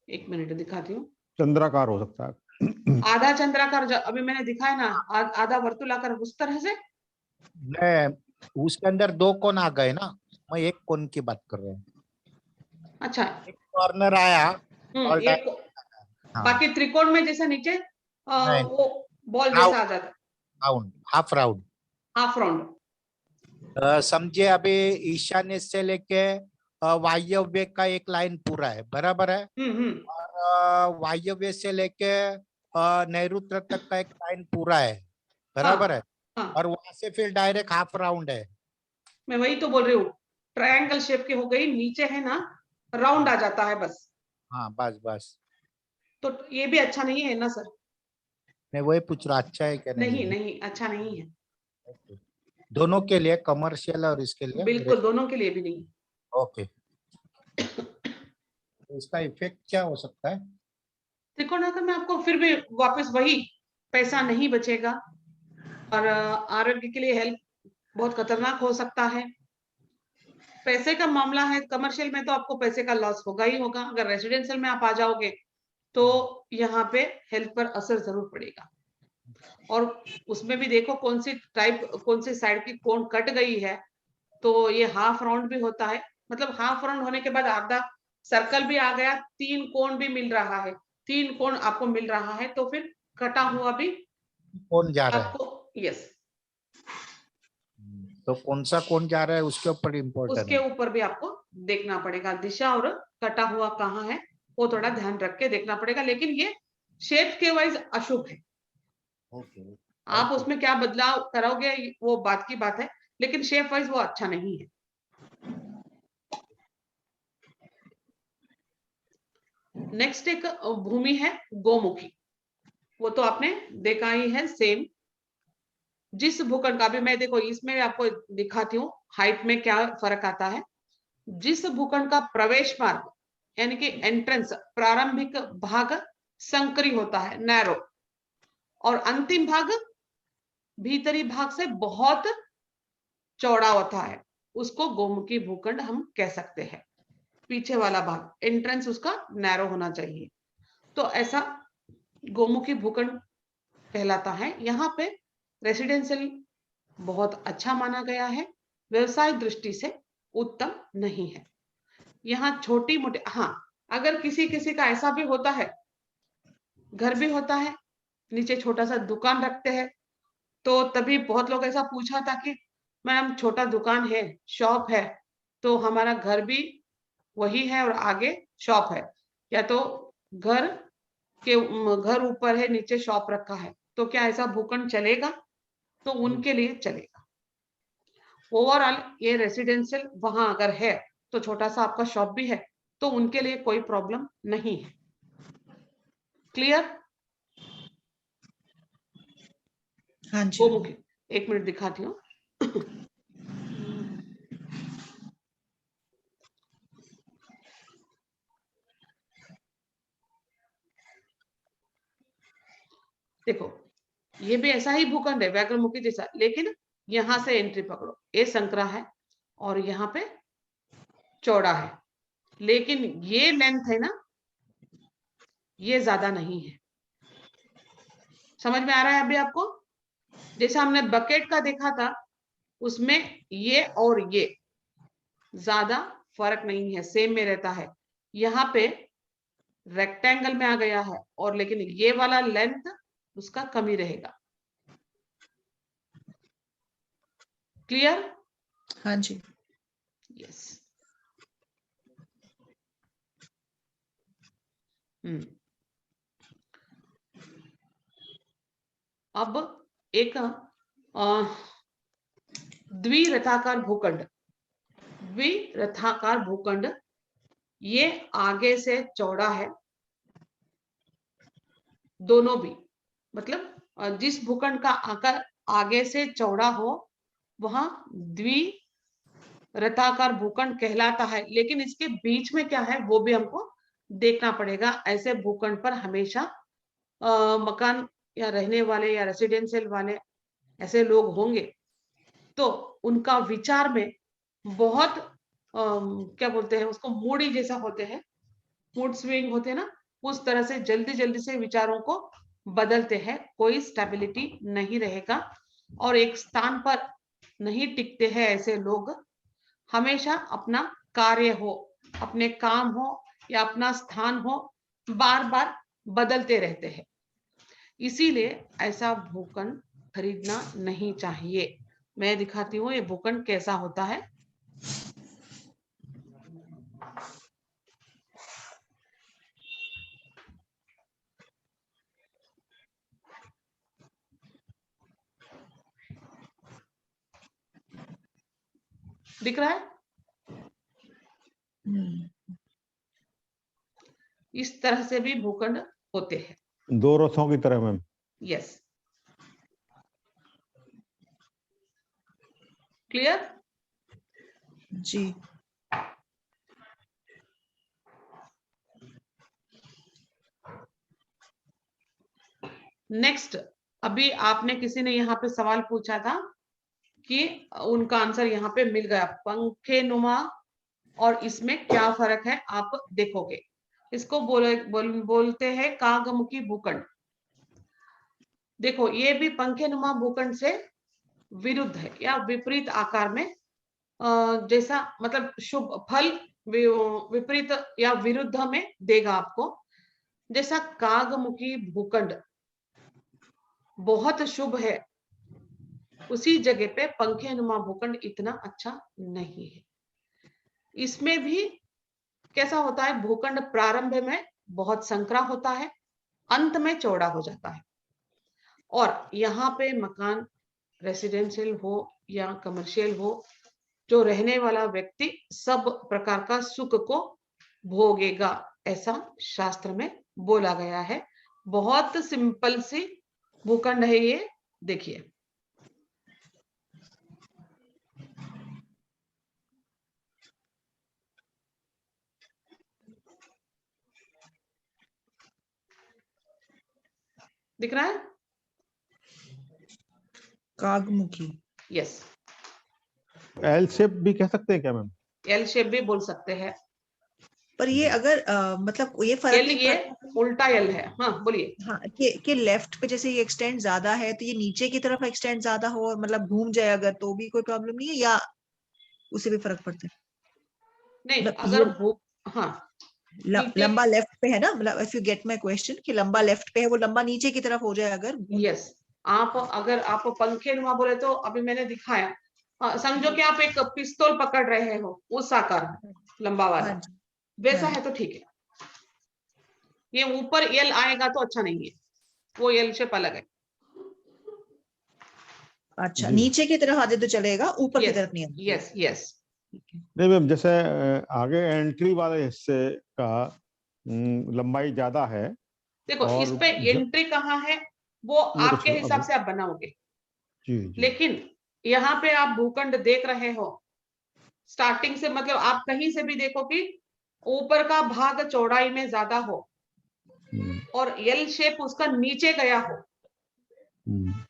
एक मिनट दिखाती हूँ। चंद्राकार हो सकता है। आधा चंद्राकार अभी मैंने दिखाया ना, आधा वर्तुलाकार उस तरह से। मैं उसके अंदर दो कोन आ गए ना, मैं एक कोन की बात कर रहा हूँ। अच्छा एक कॉर्नर आया और एक हाँ, बाकी त्रिकोण में जैसे नीचे नहीं, वो बॉल राउंड, जैसा आ जाता है, round, half round. Half round. समझे, अभी ईशान्य से लेके वायव्य का एक लाइन पूरा है, बराबर है, और वायव्य से लेके नैऋत्य तक का एक लाइन पूरा है, बराबर है, हाँ और वहां से फिर डायरेक्ट हाफ राउंड है। मैं वही तो बोल रही हूँ, ट्रायंगल शेप की हो गई, नीचे है ना राउंड आ जाता है बस। हाँ, बस बस, तो ये भी अच्छा नहीं है ना सर? मैं वही पूछ रहा, अच्छा है क्या नहीं नहीं है? नहीं अच्छा नहीं है, दोनों के लिए, कमर्शियल और इसके लिए। बिल्कुल दोनों के लिए भी नहीं। ओके, तो इसका इफेक्ट क्या हो सकता है? त्रिकोणाकार में आपको फिर भी वापस वही, पैसा नहीं बचेगा और आरोग्य के लिए हेल्थ बहुत खतरनाक हो सकता है। पैसे का मामला है, कमर्शियल में तो आपको पैसे का लॉस होगा ही होगा। अगर रेसिडेंशियल में आप आ जाओगे तो यहाँ पे हेल्थ पर असर जरूर पड़ेगा। और उसमें भी देखो कौन सी टाइप, कौन सी साइड की कोण कट गई है। तो ये हाफ राउंड भी होता है, मतलब हाफ राउंड होने के बाद आधा सर्कल भी आ गया, 3 कोण भी मिल रहा है, 3 कोण आपको मिल रहा है, तो फिर कटा हुआ भी कौन जा रहा है? आपको, यस, तो कौन सा कौन जा रहा है उसके ऊपर इम्पोर्टेंट उसके है। ऊपर भी आपको देखना पड़ेगा, दिशा और कटा हुआ कहाँ है वो थोड़ा ध्यान रख के देखना पड़ेगा। लेकिन ये शेप के वाइज अशुभ है, ओके, आप उसमें क्या बदलाव करोगे वो बात की बात है, लेकिन शेप वाइज वो अच्छा नहीं है। नेक्स्ट एक भूमि है गोमुखी, वो तो आपने देखा ही है सेम। जिस भूखंड का भी मैं देखो इसमें आपको दिखाती हूँ हाइट में क्या फर्क आता है। जिस भूखंड का प्रवेश मार्ग यानी कि एंट्रेंस, प्रारंभिक भाग संकरी होता है, नैरो, और अंतिम भाग भीतरी भाग से बहुत चौड़ा होता है, उसको गोमुखी भूखंड हम कह सकते हैं। पीछे वाला भाग एंट्रेंस उसका नैरो होना चाहिए, तो ऐसा गोमुखी भूखंड कहलाता है। यहाँ पे रेसिडेंशियल बहुत अच्छा माना गया है, व्यवसाय दृष्टि से उत्तम नहीं है। यहाँ छोटी मोटी, हाँ अगर किसी किसी का ऐसा भी होता है, घर भी होता है, नीचे छोटा सा दुकान रखते हैं, तो तभी बहुत लोग ऐसा पूछा था कि मैडम छोटा दुकान है, शॉप है, तो हमारा घर भी वही है और आगे शॉप है, या तो घर के घर ऊपर है नीचे शॉप रखा है, तो क्या ऐसा भूखंड चलेगा? तो उनके लिए चलेगा। ओवरऑल ये रेसिडेंशियल वहां अगर है तो छोटा सा आपका शॉप भी है, तो उनके लिए कोई प्रॉब्लम नहीं है। क्लियर? हाँ जी। गोमुखी, एक मिनट दिखाती हूँ। देखो ये भी ऐसा ही भूखंड है व्याघ्रमुखी जैसा, लेकिन यहां से एंट्री पकड़ो, ये संकरा है और यहाँ पे चौड़ा है, लेकिन ये लेंथ है ना, ये ज्यादा नहीं है। समझ में आ रहा है अभी आपको? जैसा हमने बकेट का देखा था, उसमें ये और ये ज्यादा फर्क नहीं है, सेम में रहता है। यहाँ पे रेक्टेंगल में आ गया है, और लेकिन ये वाला लेंथ उसका कम ही रहेगा। क्लियर? हाँ जी। यस। अब एक द्विरथाकार भूखंड, द्विरथाकार भूखंड ये आगे से चौड़ा है दोनों भी, मतलब जिस भूखंड का आकार आगे से चौड़ा हो वहां द्विरथाकार भूखंड कहलाता है। लेकिन इसके बीच में क्या है वो भी हमको देखना पड़ेगा। ऐसे भूखंड पर हमेशा मकान या रहने वाले या रेसिडेंशियल वाले ऐसे लोग होंगे तो उनका विचार में बहुत क्या बोलते हैं उसको, मूडी जैसा होते हैं, मूड स्विंग होते हैं ना, उस तरह से जल्दी जल्दी से विचारों को बदलते हैं। कोई स्टेबिलिटी नहीं रहेगा और एक स्थान पर नहीं टिकते हैं ऐसे लोग। हमेशा अपना कार्य हो, अपने काम हो या अपना स्थान हो, बार बार बदलते रहते हैं। इसीलिए ऐसा भूखंड खरीदना नहीं चाहिए। मैं दिखाती हूँ ये भूखंड कैसा होता है। दिख रहा है? इस तरह से भी भूखंड होते हैं, 2 रथों की तरह मैम। Yes, clear? जी। नेक्स्ट, अभी आपने किसी ने यहाँ पे सवाल पूछा था कि उनका आंसर यहाँ पे मिल गया। पंखे नुमा और इसमें क्या फर्क है आप देखोगे। इसको बोलते हैं कागमुखी भूखंड। देखो ये भी पंखे नुमा भूखंड से विरुद्ध है या विपरीत आकार में, जैसा मतलब शुभ फल विपरीत या विरुद्ध में देगा आपको। जैसा कागमुखी भूखंड बहुत शुभ है, उसी जगह पे पंखे नुमा भूखंड इतना अच्छा नहीं है। इसमें भी कैसा होता है, भूखंड प्रारंभ में बहुत संकरा होता है, अंत में चौड़ा हो जाता है। और यहाँ पे मकान रेसिडेंशियल हो या कमर्शियल हो, जो रहने वाला व्यक्ति सब प्रकार का सुख को भोगेगा, ऐसा शास्त्र में बोला गया है। बहुत सिंपल सी भूखंड है ये, देखिए। दिख रहा है? कागमुखी, यस। एल शेप भी कह सकते हैं क्या मैम? एल शेप भी बोल सकते हैं। पर ये अगर मतलब ये फर्क एल, नहीं ये पड़ता? उल्टा एल है। हाँ बोलिए। हाँ, कि लेफ्ट पे जैसे ये एक्सटेंड ज्यादा है तो ये नीचे की तरफ एक्सटेंड ज्यादा हो और मतलब घूम जाए अगर, तो भी कोई प्रॉब्लम नहीं है या उससे भी फर्क पड़ता है? नहीं, मतलब अगर हाँ लंबा लेफ्ट पे है ना, मतलब if you get my question कि लंबा लेफ्ट पे है, वो लंबा नीचे की तरफ हो जाए अगर। यस, अगर आप पंखे नुमा बोले तो अभी मैंने दिखाया। समझो कि आप एक पिस्तौल पकड़ रहे हो, उस आकार में लंबा वाला, हाँ जी, वैसा हाँ। है तो ठीक है। ये ऊपर एल आएगा तो अच्छा नहीं है, वो एल शेप अलग है। अच्छा, नीचे की तरफ आधे तो चलेगा, ऊपर की यस तरफ नहीं आना चाहिए। Yes yes. नहीं मैम, जैसे आगे एंट्री वाले हिस्से का लंबाई ज्यादा है। देखो और इस पे एंट्री कहाँ है वो वो तो आपके छोड़ो, हिसाब अभी से आप बनाओगे। जी जी। लेकिन यहाँ पे आप भूखंड देख रहे हो स्टार्टिंग से, मतलब आप कहीं से भी देखो कि ऊपर का भाग चौड़ाई में ज्यादा हो और एल शेप उसका नीचे गया हो,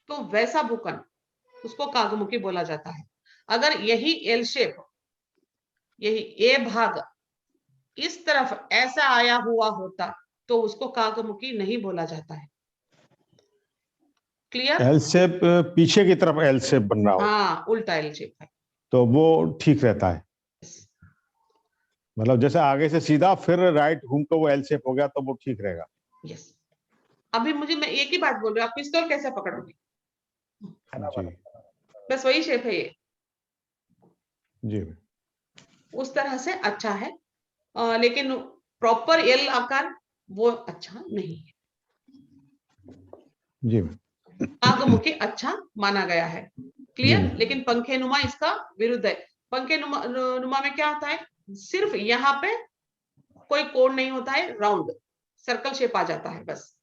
तो वैसा भूखंड उसको कागमुखी बोला जाता है। अगर यही एल शेप, यही ए भाग इस तरफ ऐसा आया हुआ होता तो उसको कागमुखी नहीं बोला जाता है। क्लियर? एल शेप पीछे की तरफ एल शेप बन रहा हो, हाँ, उल्टा एल शेप है। तो वो ठीक रहता है। मतलब जैसे आगे से सीधा फिर राइट घूम के वो एल शेप हो गया तो वो ठीक रहेगा। यस। अभी मैं एक ही बात बोल रही हूँ, आप पिस्तौल कैसे पकड़ोगे? जी बस वही शेप है ये, जी। उस तरह से अच्छा है। लेकिन प्रॉपर एल आकार वो अच्छा नहीं है। जी कागमुखी अच्छा माना गया है। क्लियर? लेकिन पंखे नुमा इसका विरुद्ध है। पंखे नुमा में क्या होता है, सिर्फ यहाँ पे कोई कोण नहीं होता है, राउंड सर्कल शेप आ जाता है बस।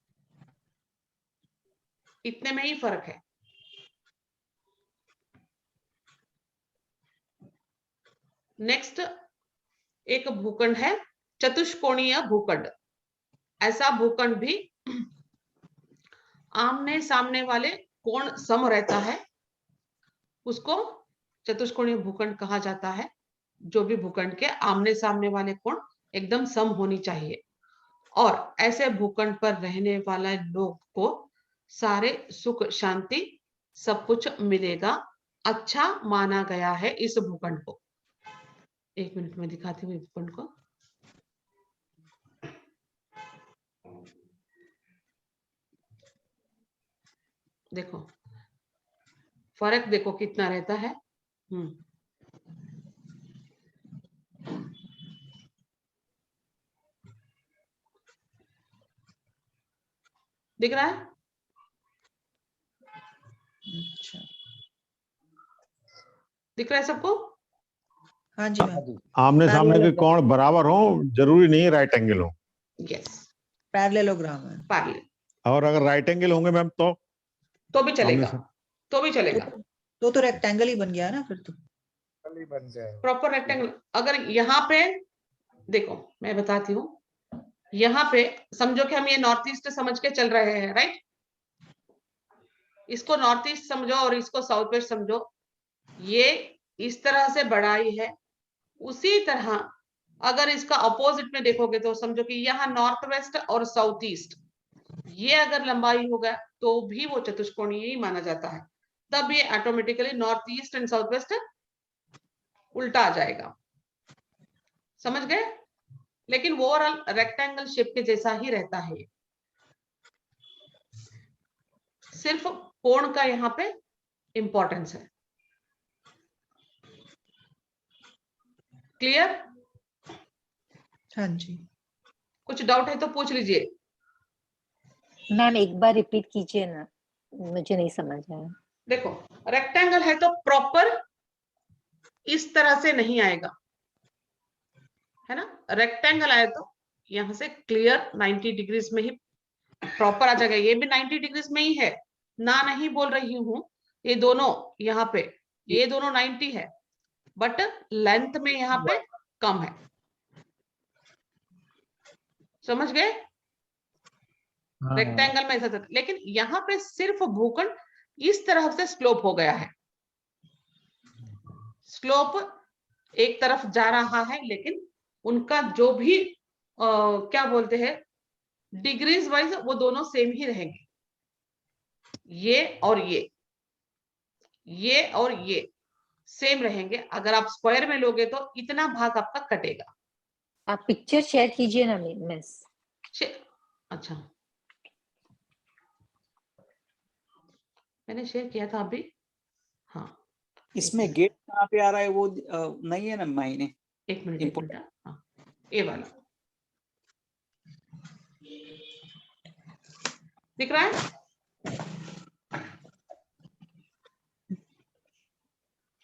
इतने में ही फर्क है। नेक्स्ट एक भूखंड है चतुष्कोणीय भूखंड। ऐसा भूखंड भी आमने सामने वाले कोण सम रहता है, उसको चतुष्कोणीय भूखंड कहा जाता है। जो भी भूखंड के आमने सामने वाले कोण एकदम सम होनी चाहिए, और ऐसे भूखंड पर रहने वाले लोग को सारे सुख शांति सब कुछ मिलेगा, अच्छा माना गया है इस भूखंड को। 1 मिनट में दिखाती हूँ भूखंड को। देखो फर्क देखो कितना रहता है। दिख रहा है? अच्छा, दिख रहा है सबको? हाँ जी मैम। आमने सामने के कोण बराबर हो, जरूरी नहीं राइट एंगल हो। यस, पैरेललोग्राम है। पैरेलल। और अगर राइट एंगल होंगे मैम तो भी चलेगा, आमने तो भी चलेगा। तो रेक्टेंगल ही बन गया ना फिर तो। बन जाए। Proper rectangle. अगर यहाँ पे देखो मैं बताती हूँ, यहाँ पे समझो कि हम ये नॉर्थ ईस्ट समझ के चल रहे हैं, राइट? इसको नॉर्थ ईस्ट समझो और इसको साउथ वेस्ट समझो। ये इस तरह से बढ़ाई है, उसी तरह अगर इसका अपोजिट में देखोगे तो समझो कि यहाँ नॉर्थ वेस्ट और साउथ ईस्ट, ये अगर लंबाई होगा तो भी वो चतुष्कोणीय ही माना जाता है। तब ये automatically north east and south west उल्टा आ जाएगा। समझ गए? लेकिन ओवरऑल रेक्टेंगल शेप के जैसा ही रहता है। सिर्फ कोण का यहाँ पे इंपॉर्टेंस है। क्लियर? हाँ जी। कुछ डाउट है तो पूछ लीजिए। मैम एक बार रिपीट कीजिए ना, मुझे नहीं समझ आया। देखो रेक्टेंगल है तो प्रॉपर इस तरह से नहीं आएगा, है ना? रेक्टेंगल आए तो यहां से क्लियर 90 डिग्रीज में ही प्रॉपर आ जाएगा। ये भी 90 डिग्रीज में ही है ना, नहीं बोल रही हूं। ये दोनों यहाँ पे, ये दोनों 90 है, बट लेंथ में यहाँ पे कम है। समझ गए? रेक्टेंगल में ऐसा था, लेकिन यहाँ पे सिर्फ भूखंड इस तरह से स्लोप हो गया है। स्लोप एक तरफ जा रहा है, लेकिन उनका जो भी क्या बोलते हैं डिग्रीज वाइज, वो दोनों सेम ही रहेंगे। ये और ये और ये सेम रहेंगे। अगर आप स्क्वायर में लोगे तो इतना भाग आपका कटेगा। आप पिक्चर शेयर कीजिए ना मिस। अच्छा, मैंने शेयर किया था अभी। हाँ, इसमें गेट कहाँ पे आ रहा है वो नहीं है ना मायने। 1 मिनट। हाँ, ये वाला दिख रहा है?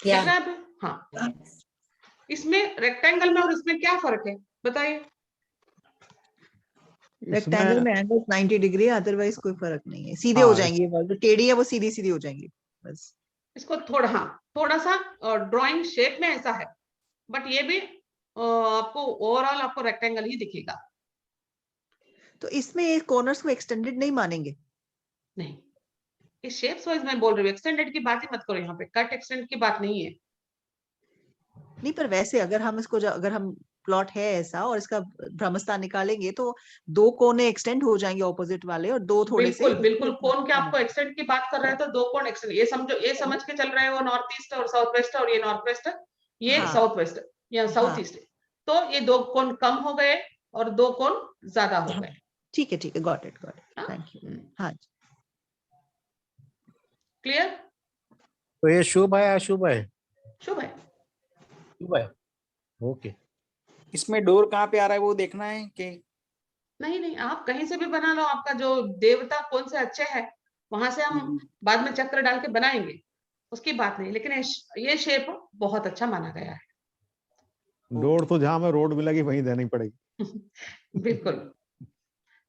दिख रहा है? हाँ। इसमें रेक्टेंगल में और इसमें क्या फर्क है बताइए? रेक्टेंगल में एंगल 90 डिग्री है, अदरवाइज कोई फर्क नहीं है। सीधे हो जाएंगे, जो टेढ़ी है वो सीधी सीधी हो जाएंगी बस। इसको थोड़ा सा ड्राइंग शेप में ऐसा है, बट ये भी आपको ओवरऑल आपको रेक्टेंगल ही दिखेगा। तो इसमें ये कॉर्नर्स को एक्सटेंडेड नहीं मानेंगे? नहीं, इस शेप्स वाइज मैं बोल रही हूँ, एक्सटेंडेड की बात ही मत करो। यहाँ पे कट एक्सटेंड की बात नहीं है। नहीं, पर वैसे अगर हम इसको अगर हम प्लॉट है ऐसा और इसका भ्रमस्थान निकालेंगे तो 2 कोने एक्सटेंड हो जाएंगे ऑपोजिट वाले, और 2 थोड़े से बिल्कुल कोण के आपको एक्सटेंड की बात कर रहे हैं तो 2 कोण एक्सटेंड, ये समझो, ये समझ के चल रहे हैं वो नॉर्थ ईस्ट और साउथ वेस्ट, और ये नॉर्थ वेस्ट, ये साउथ वेस्ट या साउथ ईस्ट। तो ये 2 कोण कम हो गए और 2 कोण ज्यादा हो गए। ठीक है, गॉट इट, थैंक यू। हाँ, क्लियर? तो ये शुभ है अशुभ है? शुभ है। शुभ है, ओके। इसमें डोर कहाँ पे आ रहा है वो देखना है कि नहीं, आप कहीं से भी बना लो। आपका जो देवता कौन से अच्छे है, वहां से हम बाद में चक्र डाल के बनाएंगे, उसकी बात नहीं। लेकिन ये शेप बहुत अच्छा माना गया है। डोर तो जहां में रोड मिलेगी वहीं देनी पड़ेगी। बिल्कुल।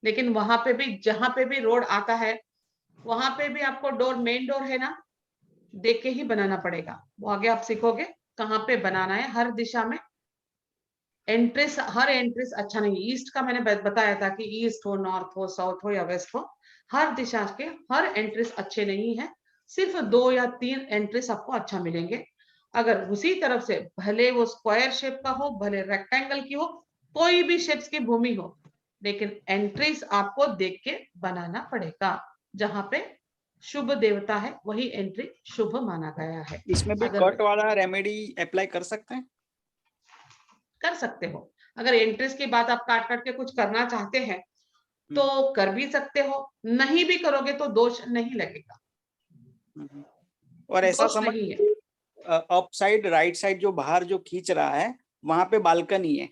लेकिन वहां पे भी, जहां पे भी रोड आता है, वहां पे भी आपको डोर, मेन डोर है ना, देख के ही बनाना पड़ेगा। वो आगे आप सीखोगे कहाँ पे बनाना है। हर दिशा में एंट्रेंस, हर एंट्रेंस अच्छा नहीं। ईस्ट का मैंने बताया था कि ईस्ट हो, नॉर्थ हो, साउथ हो या वेस्ट हो, हर दिशा के हर एंट्रेंस अच्छे नहीं है। सिर्फ 2 या 3 एंट्रेंस आपको अच्छा मिलेंगे। अगर उसी तरफ से, भले वो स्क्वायर शेप का हो, भले रेक्टेंगल की हो, कोई भी शेप्स की भूमि हो, लेकिन एंट्रीज आपको देख के बनाना पड़ेगा। जहां पे शुभ देवता है वही एंट्री शुभ माना गया है। इसमें भी अगर कट वाला रेमेडी अप्लाई कर सकते हैं? कर सकते हो, अगर एंट्रीज की बात आप काट काट के कुछ करना चाहते हैं तो कर भी सकते हो, नहीं भी करोगे तो दोष नहीं लगेगा। और ऐसा दोष समझ, नहीं है। अप साइड राइट साइड जो बाहर जो खींच रहा है वहां पे बालकनी है,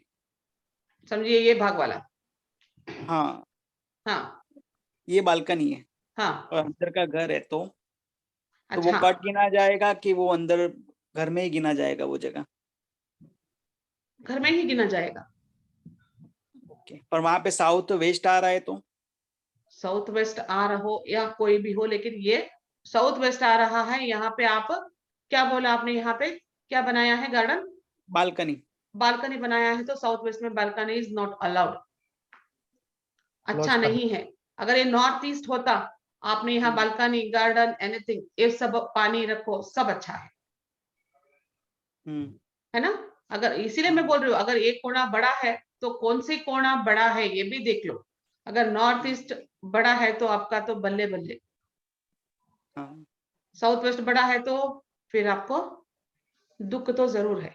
समझिए, ये भाग वाला, हाँ हाँ ये बालकनी है हाँ, और अंदर का घर है, तो वो अच्छा, कट गिना जाएगा कि वो अंदर घर में ही गिना जाएगा वो जगह? घर में ही गिना जाएगा। ओके। और वहां पे साउथ वेस्ट आ रहा है तो? साउथ वेस्ट आ रहा हो या कोई भी हो, लेकिन ये साउथ वेस्ट आ रहा है। यहाँ पे आप क्या बोला आपने, यहाँ पे क्या बनाया है, गार्डन, बालकनी, बालकनी बनाया है, तो साउथ वेस्ट में बालकनी इज नॉट अलाउड, अच्छा नहीं है। अगर ये नॉर्थ ईस्ट होता, आपने यहाँ बालकनी, गार्डन, एनीथिंग, ये सब पानी रखो, सब अच्छा है ना। अगर, इसीलिए मैं बोल रही हूँ, अगर एक कोना बड़ा है तो कौन सी कोना बड़ा है ये भी देख लो। अगर नॉर्थ ईस्ट बड़ा है तो आपका तो बल्ले बल्ले, साउथ वेस्ट बड़ा है तो फिर आपको दुख तो जरूर है।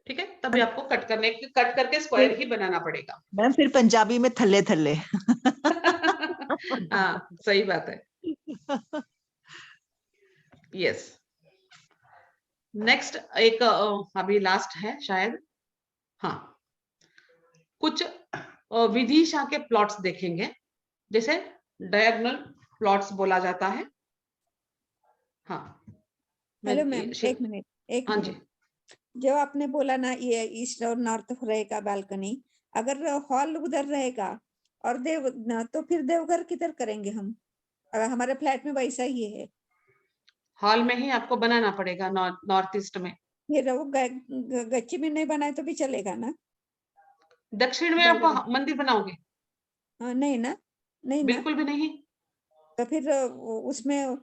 ठीक है, तभी आपको कट करके स्क्वायर ही बनाना पड़ेगा। मैम फिर पंजाबी में थल्ले थल्ले। हाँ, सही बात है। यस, नेक्स्ट एक अभी लास्ट है शायद, हाँ, कुछ विदिशा के प्लॉट्स देखेंगे, जैसे डायगोनल प्लॉट्स बोला जाता है। हाँ, हेलो मैम, एक मिनट हाँ जी, जो आपने बोला ना ये ईस्ट और नॉर्थ रहेगा बालकनी, अगर हॉल उधर रहेगा और तो फिर देवघर किधर करेंगे हम? अगर हमारे फ्लैट में वैसा ही है, हॉल में ही आपको बनाना पड़ेगा, नॉर्थ ईस्ट में। फिर वो गच्ची में नहीं बनाए तो भी चलेगा ना? दक्षिण में आप मंदिर बनाओगे? नहीं ना, नहीं ना, बिल्कुल भी नहीं। तो फिर उसमें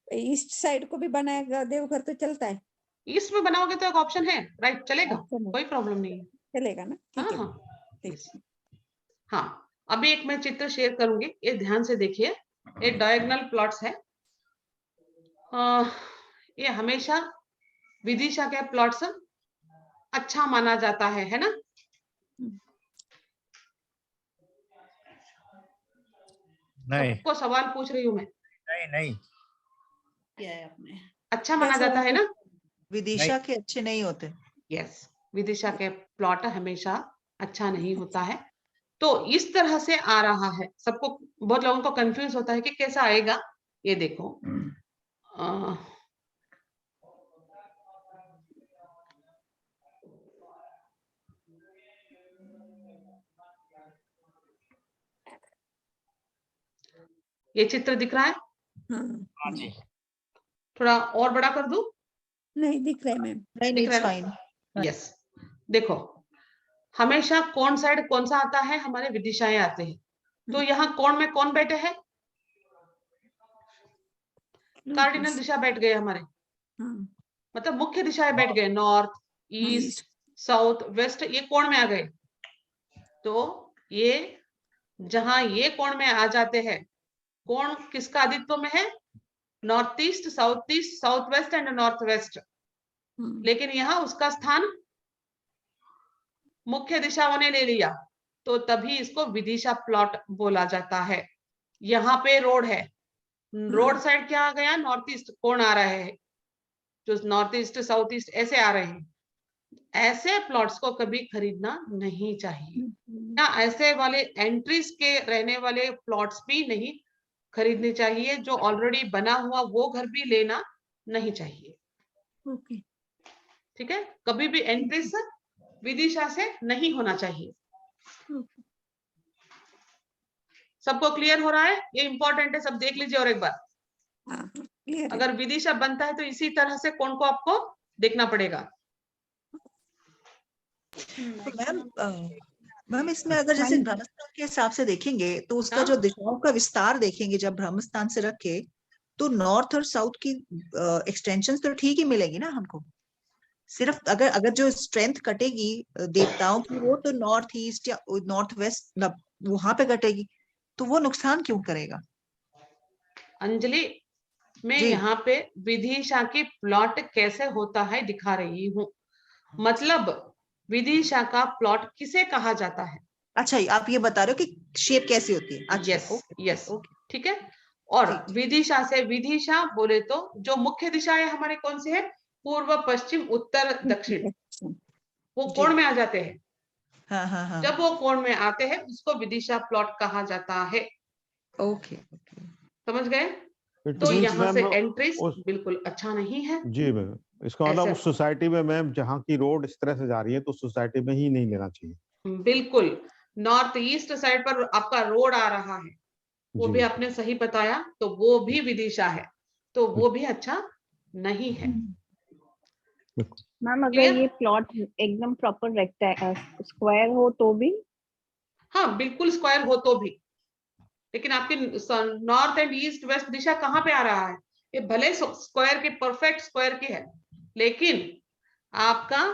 ईस्ट साइड को भी बनाएगा देवघर तो चलता है? ईस्ट में बनाओगे तो एक ऑप्शन है, राइट, चलेगा, कोई प्रॉब्लम नहीं है, चलेगा ना? ठीक हाँ है। हाँ हाँ। अभी एक मैं चित्र शेयर करूंगी, ये ध्यान से देखिए। ये डायगोनल प्लॉट्स है, ये हमेशा विदिशा के प्लॉट्स अच्छा माना जाता है ना। नहीं, सबको सवाल पूछ रही हूँ मैं। नहीं नहीं, क्या है आपने, अच्छा माना जाता है ना। विदिशा के अच्छे नहीं होते। यस, विदिशा के प्लॉट हमेशा अच्छा नहीं होता है। तो इस तरह से आ रहा है, सबको, बहुत लोगों को कंफ्यूज होता है कि कैसा आएगा। ये देखो, ये चित्र दिख रहा है? हाँ जी, थोड़ा और बड़ा कर दूं? नहीं दिख रहा है मैम, नहीं, दिख रहा है? यस, देखो, हमेशा कौन साइड कौन सा आता है, हमारे विदिशाएं आते हैं। तो यहाँ कोण में कौन बैठे हैं? कार्डिनल दिशा बैठ गए हमारे, मतलब मुख्य दिशाएं बैठ गए, नॉर्थ, ईस्ट, साउथ, वेस्ट, ये कोण में आ गए। तो ये जहां ये कोण में आ जाते हैं, कोण किसका आदित्व में है? North east, south waste and north west. लेकिन यहाँ उसका स्थान मुख्य दिशाओं ने ले लिया, तो तभी इसको विदिशा प्लॉट बोला जाता है। यहाँ पे रोड है, रोड साइड क्या आ गया? नॉर्थ ईस्ट कोण आ रहा है, जो नॉर्थ ईस्ट, साउथ ईस्ट ऐसे आ रहे हैं। ऐसे प्लॉट्स को कभी खरीदना नहीं चाहिए, या ऐसे वाले एंट्रीज के रहने वाले प्लॉट्स भी नहीं खरीदने चाहिए। जो ऑलरेडी बना हुआ वो घर भी लेना नहीं चाहिए। ओके, ठीक है, कभी भी एंट्रीज विदिशा से नहीं होना चाहिए। सबको क्लियर हो रहा है? ये इंपॉर्टेंट है, सब देख लीजिए और एक बार। हाँ, क्लियर है। अगर विदिशा बनता है तो इसी तरह से कोण को आपको देखना पड़ेगा। तो मैम इसमें अगर जैसे ब्रह्मस्थान के हिसाब से देखेंगे तो उसका जो हाँ। दिशाओं का विस्तार देखेंगे, जब ब्रह्मस्थान से रखे तो नॉर्थ और साउथ की एक्सटेंशन तो ठीक ही मिलेगी ना हमको। सिर्फ अगर जो स्ट्रेंथ कटेगी देवताओं की, वो तो नॉर्थ ईस्ट या नॉर्थ वेस्ट वहां पे कटेगी, तो वो नुकसान क्यों करेगा? अंजलि, मैं जी। यहाँ पे विदिशा की प्लॉट कैसे होता है दिखा रही हूँ। मतलब विदिशा का प्लॉट किसे कहा जाता है? अच्छा, आप ये बता रहे हो कि शेप कैसी होती है? अच्छा, यस यस, ओके। ठीक है। और ठीक। विदिशा से, विदिशा बोले तो जो मुख्य दिशा है हमारे कौन सी है? पूर्व, पश्चिम, उत्तर, दक्षिण। वो जी। कोण में आ जाते हैं। हाँ हाँ हाँ। जब वो कोण में आते हैं उसको विदिशा प्लॉट कहा जाता है। ओके। समझ गए? It तो means, यहाँ से मैम, एंट्रीज उस बिल्कुल अच्छा नहीं है। जी मैम, इसका मतलब ऐसे उस सोसाइटी में मैम जहाँ की रोड इस तरह से जा रही है तो सोसाइटी में ही नहीं लेना चाहिए। बिल्कुल नॉर्थ ईस्ट साइड पर आपका रोड आ रहा है, वो जी। भी आपने सही बताया, तो वो भी विदिशा है, तो वो भी अच्छा नहीं है। मैम अगर Clear? ये प्लॉट एकदम प्रॉपर स्क्वायर हो तो भी? हाँ बिल्कुल स्क्वायर हो तो भी, लेकिन आपके नॉर्थ एंड ईस्ट वेस्ट दिशा कहाँ पे आ रहा है? ये भले स्क्वायर के, परफेक्ट स्क्वायर की है, लेकिन आपका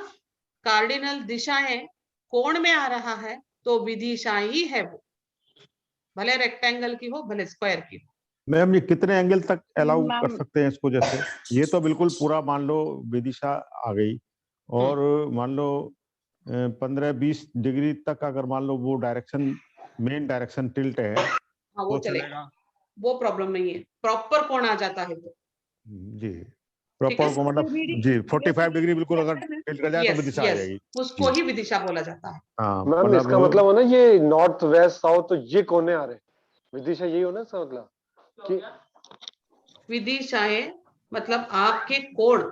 कार्डिनल दिशाएं कोण में आ रहा है तो विदिशा ही है वो, भले रेक्टेंगल की हो भले स्क्वायर की हो। मैम ये कितने एंगल तक अलाउ कर मैम सकते हैं इसको? जैसे ये तो बिल्कुल पूरा मान लो विदिशा आ गई, और मान लो 15-20 डिग्री तक अगर मान लो वो डायरेक्शन, मेन डायरेक्शन टिल्ट है, हाँ वो तो चलेगा, वो प्रॉब्लम नहीं है, प्रॉपर कोण आ जाता है तो। जी प्रॉपर को मतलब जी 45 डिग्री बिल्कुल अगर टिल्ट कर जाए तो यस विदिशा आ यस, जाएगी। उसको ही विदिशा बोला जाता है। हाँ मैम इसका मतलब हो ना ये नॉर्थ वेस्ट साउथ, तो ये कोने आ रहे हैं, विदिशा यही हो ना इसका मतलब कि विदिशाएं मतलब आपके कोण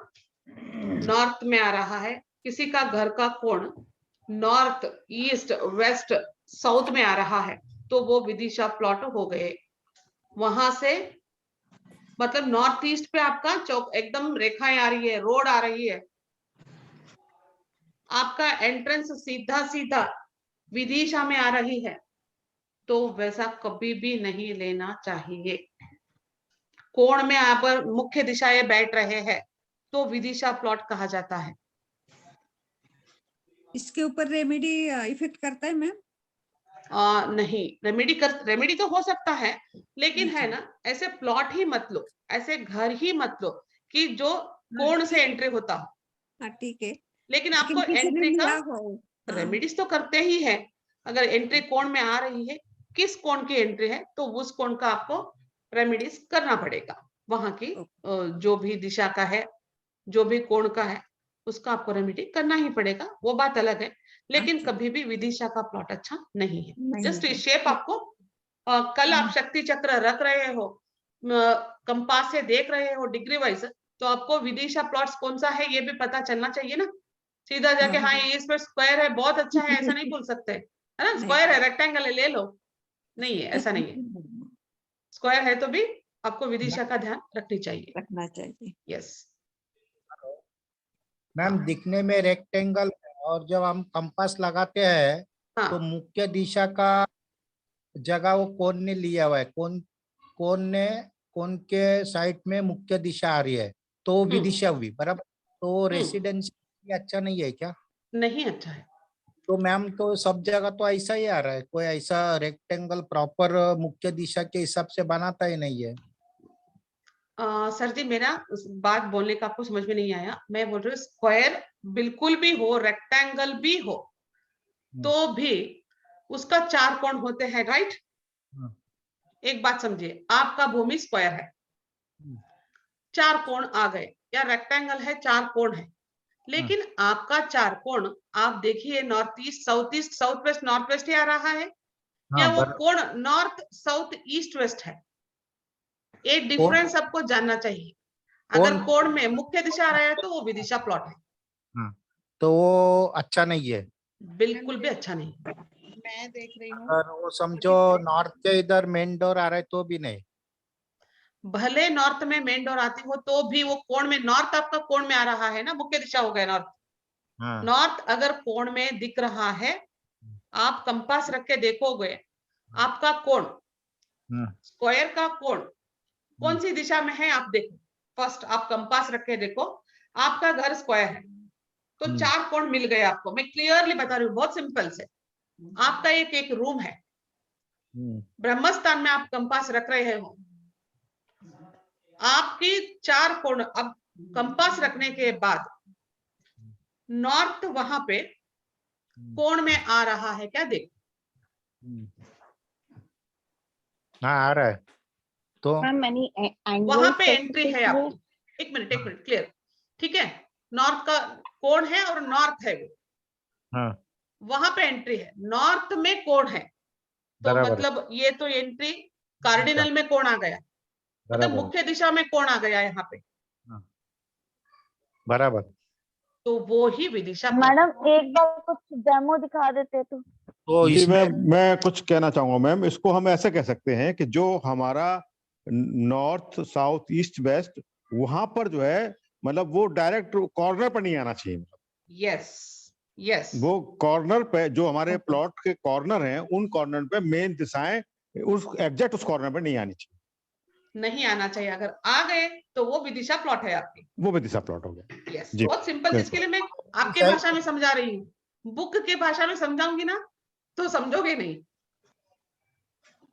नॉर्थ में आ रहा है, किसी का घर का कोण नॉर्थ ईस्ट वेस्ट साउथ में आ रहा है, तो वो विदिशा प्लॉट हो गए। वहां से मतलब नॉर्थ ईस्ट पे आपका चौक एकदम रेखाएं आ रही है, रोड आ रही है, आपका एंट्रेंस सीधा सीधा विदिशा में आ रही है, तो वैसा कभी भी नहीं लेना चाहिए। कोण में आप मुख्य दिशाएं बैठ रहे हैं तो विदिशा प्लॉट कहा जाता है। इसके ऊपर रेमेडी इफेक्ट करता है मैम? नहीं, रेमेडी तो हो सकता है, लेकिन है ना, ऐसे प्लॉट ही मत लो, ऐसे घर ही मत लो कि जो कोण से एंट्री होता हो। हाँ ठीक है, लेकिन आपको किसी ने एंट्री का लिया हो। हाँ। रेमेडीज तो करते ही है। अगर एंट्री कोण में आ रही है, किस कोण की एंट्री है, तो उस कोण का आपको रेमेडीज करना पड़ेगा। वहां की जो भी दिशा का है, जो भी कोण का है, उसका आपको रेमेडी करना ही पड़ेगा, वो बात अलग है। लेकिन कभी भी विदिशा का प्लॉट अच्छा नहीं है। जस्ट शेप आपको कल आप शक्ति चक्र रख रहे हो, कंपास से देख रहे हो डिग्री वाइज, तो आपको विदिशा प्लॉट्स कौन सा है ये भी पता चलना चाहिए ना। सीधा जाके हाँ ये इस पर स्क्वायर है बहुत अच्छा है ऐसा नहीं बोल सकते, है ना। स्क्वायर है, रेक्टेंगल है, ले लो, नहीं है, ऐसा नहीं है। स्क्वायर है तो भी आपको विदिशा का ध्यान रखनी चाहिए। यस मैम दिखने में रेक्टेंगल है, और जब हम कंपास लगाते हैं तो मुख्य दिशा का जगह वो कोण ने लिया हुआ है, कोण के साइड में मुख्य दिशा आ रही है, तो विदिशा हुई बराबर। तो रेसिडेंशियल अच्छा नहीं है क्या? नहीं अच्छा है। तो मैम तो सब जगह तो ऐसा ही आ रहा है, कोई ऐसा रेक्टेंगल प्रॉपर मुख्य दिशा के हिसाब से बनाता ही नहीं है। सर जी मेरा बात बोलने का आपको समझ में नहीं आया। मैं बोल रही हूँ स्क्वायर बिल्कुल भी हो, रेक्टेंगल भी हो, तो भी उसका 4 कोण होते हैं, राइट। एक बात समझिए, आपका भूमि स्क्वायर है, 4 कोण आ गए, या रेक्टेंगल है 4 कोण है, लेकिन आपका 4 कोण आप देखिए north east south west north west ही आ रहा है, या वो कोण नॉर्थ साउथ ईस्ट वेस्ट है। एक डिफरेंस आपको जानना चाहिए। अगर कोण में मुख्य दिशा आ रहा है तो वो विदिशा प्लॉट है। तो वो अच्छा नहीं है, बिल्कुल भी अच्छा नहीं। मैं देख रही हूँ। और वो समझो नॉर्थ के इधर मेन डोर आ रहा है तो भी नहीं। भले नॉर्थ में मेन डोर आती हो तो भी वो कोण में, नॉर्थ आपका कोण में आ रहा है ना, मुख्य दिशा हो गया नॉर्थ। हाँ। नॉर्थ अगर कोण में दिख रहा है, आप कंपास रख के देखोगे, आपका कोण, स्क्वायर का कोण कौन सी दिशा में है आप देखो। फर्स्ट आप कंपास रख के देखो, आपका घर स्क्वायर है तो 4 कोण मिल गए आपको। मैं क्लियरली बता रही हूँ, बहुत सिंपल से। आपका एक रूम है, ब्रह्मस्थान में आप कंपास रख रहे हो, आपकी 4 कोण, अब कंपास रखने के बाद नॉर्थ वहां पे कोण में आ रहा है क्या, देख। हाँ आ रहा है तो वहां पे एंट्री है आपकी। एक मिनट क्लियर, ठीक है। नॉर्थ का कोण है और नॉर्थ है वो, हाँ। वहां पे एंट्री है, नॉर्थ में कोण है तो मतलब ये तो एंट्री कार्डिनल में कोण आ गया, मतलब मुख्य दिशा में कोण आ गया यहाँ पे। बराबर। तो वो ही विदिशा। मैडम एक बार कुछ डेमो दिखा देते तो जी मैं कुछ कहना चाहूंगा मैम। इसको हम ऐसे कह सकते हैं कि जो हमारा नॉर्थ साउथ ईस्ट वेस्ट, वहां पर जो है मतलब वो डायरेक्ट कॉर्नर पर नहीं आना चाहिए। यस यस, वो कॉर्नर पे जो हमारे प्लॉट के कॉर्नर हैं, उन कॉर्नर पे मेन दिशाएं उस एग्जैक्ट उस कॉर्नर पे नहीं आनी चाहिए, नहीं आना चाहिए। अगर आ गए तो वो विदिशा प्लॉट है आपकी, वो विदिशा प्लॉट हो गया। यस, बहुत सिंपल। जिसके लिए मैं आपके भाषा में समझा रही हूँ, बुक के भाषा में समझाऊंगी ना तो समझोगे नहीं।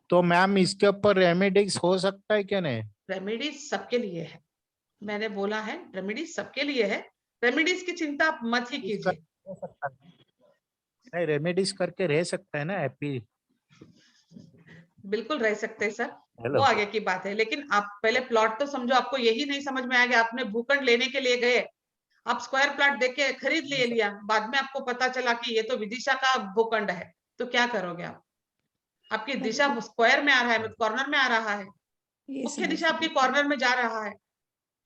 तो मैम इसके ऊपर रेमेडीज हो सकता है क्या? नहीं, रेमेडीज सबके लिए है, मैंने बोला है रेमेडीज सबके लिए है। रेमेडीज की चिंता आप मत ही कीजिए। नहीं, रेमेडीज करके रह सकता है ना हैप्पी। बिल्कुल रह सकते हैं सर, वो आगे की बात है। लेकिन आप पहले प्लॉट तो समझो। आपको यही नहीं समझ में आ गया, आपने भूखंड लेने के लिए गए, आप स्क्वायर प्लॉट देख के खरीद लिया, बाद में आपको पता चला कि ये तो विदिशा का भूखंड है, तो क्या करोगे आप? आपकी दिशा स्क्वायर में आ रहा है, कॉर्नर में आ रहा है, मुख्य दिशा आपकी कॉर्नर में जा रहा है,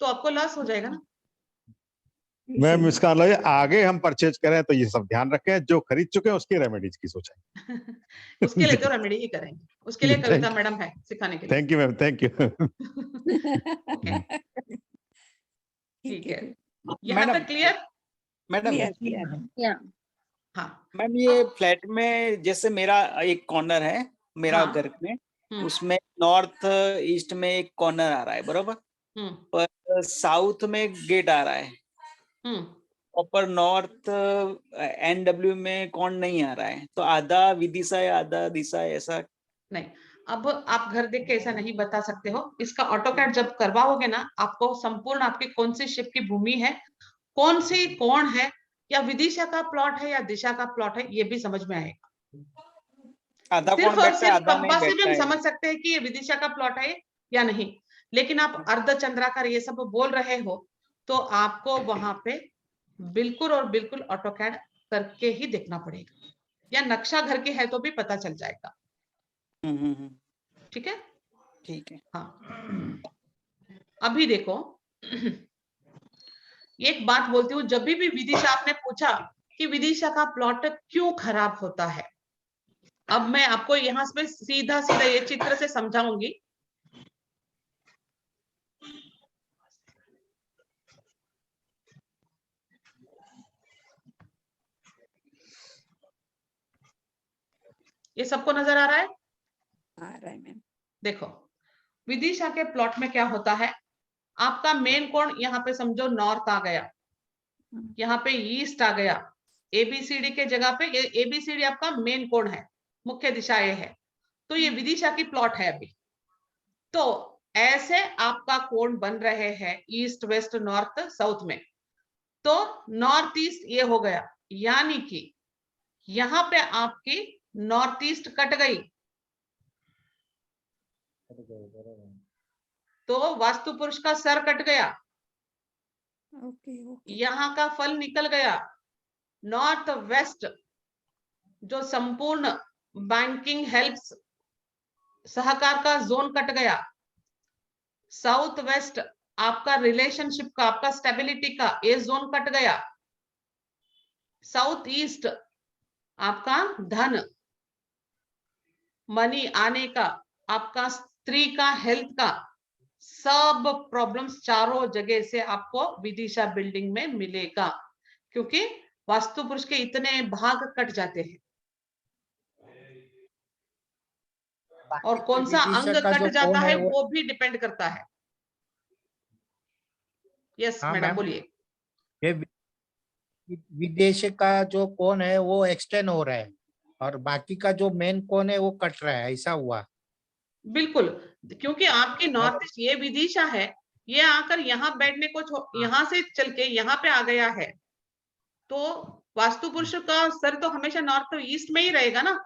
तो आपको लॉस हो जाएगा ना। मैम इसका मतलब आगे हम परचेज करें तो ये सब ध्यान रखें, जो खरीद चुके हैं उसकी रेमेडीज की सोचें। उसके लिए तो रेमेडी ही करेंगे, उसके लिए कविता मैडम है सिखाने के लिए। Thank you ma'am, thank you. ठीक है, यहाँ तक क्लियर? मैडम हाँ मैम, ये फ्लैट में जैसे मेरा एक कॉर्नर है मेरा घर में, उसमें नॉर्थ ईस्ट में एक कॉर्नर आ रहा है बरोबर, पर साउथ में गेट आ रहा है, और पर नॉर्थ NW में कौन नहीं आ रहा है, तो आधा विदिशा है आधा दिशा है, ऐसा नहीं। अब आप घर देख के ऐसा नहीं बता सकते हो। इसका ऑटोकैड जब करवाओगे ना, आपको संपूर्ण आपकी कौन सी शिप की भूमि है, कौन सी कोण है, या विदिशा का प्लॉट है या दिशा का प्लॉट है, ये भी समझ में आएगा। आधा सिर्फ कौन और बैठता है सिर्फ आधा नहीं कंपास से भी बैठता हम है। समझ सकते हैं कि ये विदिशा का प्लॉट है या नहीं। लेकिन आप अर्धचंद्राकार ये सब बोल रहे हो, तो आपको वहां पे बिल्कुल और बिल्कुल ऑटोकैड करके ही देखना पड़ेगा, या नक्शा घर के है तो भी पता चल जाएगा। ठीक है, ठीक है। हाँ, अभी देखो, एक बात बोलती हूँ। जब भी विदिशा आपने पूछा कि विदिशा का प्लॉट क्यों खराब होता है, अब मैं आपको यहाँ पे सीधा सीधा ये चित्र से समझाऊंगी। ये सबको नजर आ रहा है? आ रहा है मैम। देखो, विदिशा के प्लॉट में क्या होता है, आपका मेन कोण यहाँ पे समझो नॉर्थ आ गया, यहाँ पे ईस्ट आ गया, ABCD के जगह पे ABCD आपका मेन कोण है, मुख्य दिशा ये है, तो ये विदिशा की प्लॉट है अभी। तो ऐसे आपका कोण बन रहे हैं ईस्ट वेस्ट नॉर्थ साउथ में, तो नॉर्थ ईस्ट ये हो गया, यानी कि यहाँ पे आपकी नॉर्थ ईस्ट कट गई, तो वास्तु पुरुष का सर कट गया, यहाँ का फल निकल गया। नॉर्थ वेस्ट जो संपूर्ण बैंकिंग हेल्प्स सहकार का जोन कट गया। साउथ वेस्ट आपका रिलेशनशिप का, आपका स्टेबिलिटी का ये जोन कट गया। साउथ ईस्ट आपका धन मनी आने का, आपका स्त्री का हेल्थ का, सब प्रॉब्लम्स चारों जगह से आपको विदिशा बिल्डिंग में मिलेगा, क्योंकि वास्तु पुरुष के इतने भाग कट जाते हैं। और कौन सा अंग कट जाता है वो भी डिपेंड करता है। यस मैडम बोलिए। ये विदेश का जो कोण है वो एक्सटेंड हो रहा है और बाकी का जो मेन कोण है वो कट रहा है, ऐसा हुआ। बिल्कुल, क्योंकि आपकी नॉर्थ ईस्ट ये विदिशा है, ये आकर यहाँ बैठने को यहाँ से चल के यहाँ पे आ गया है, तो वास्तु पुरुष का सर तो हमेशा नॉर्थ ईस्ट में ही रहेगा ना,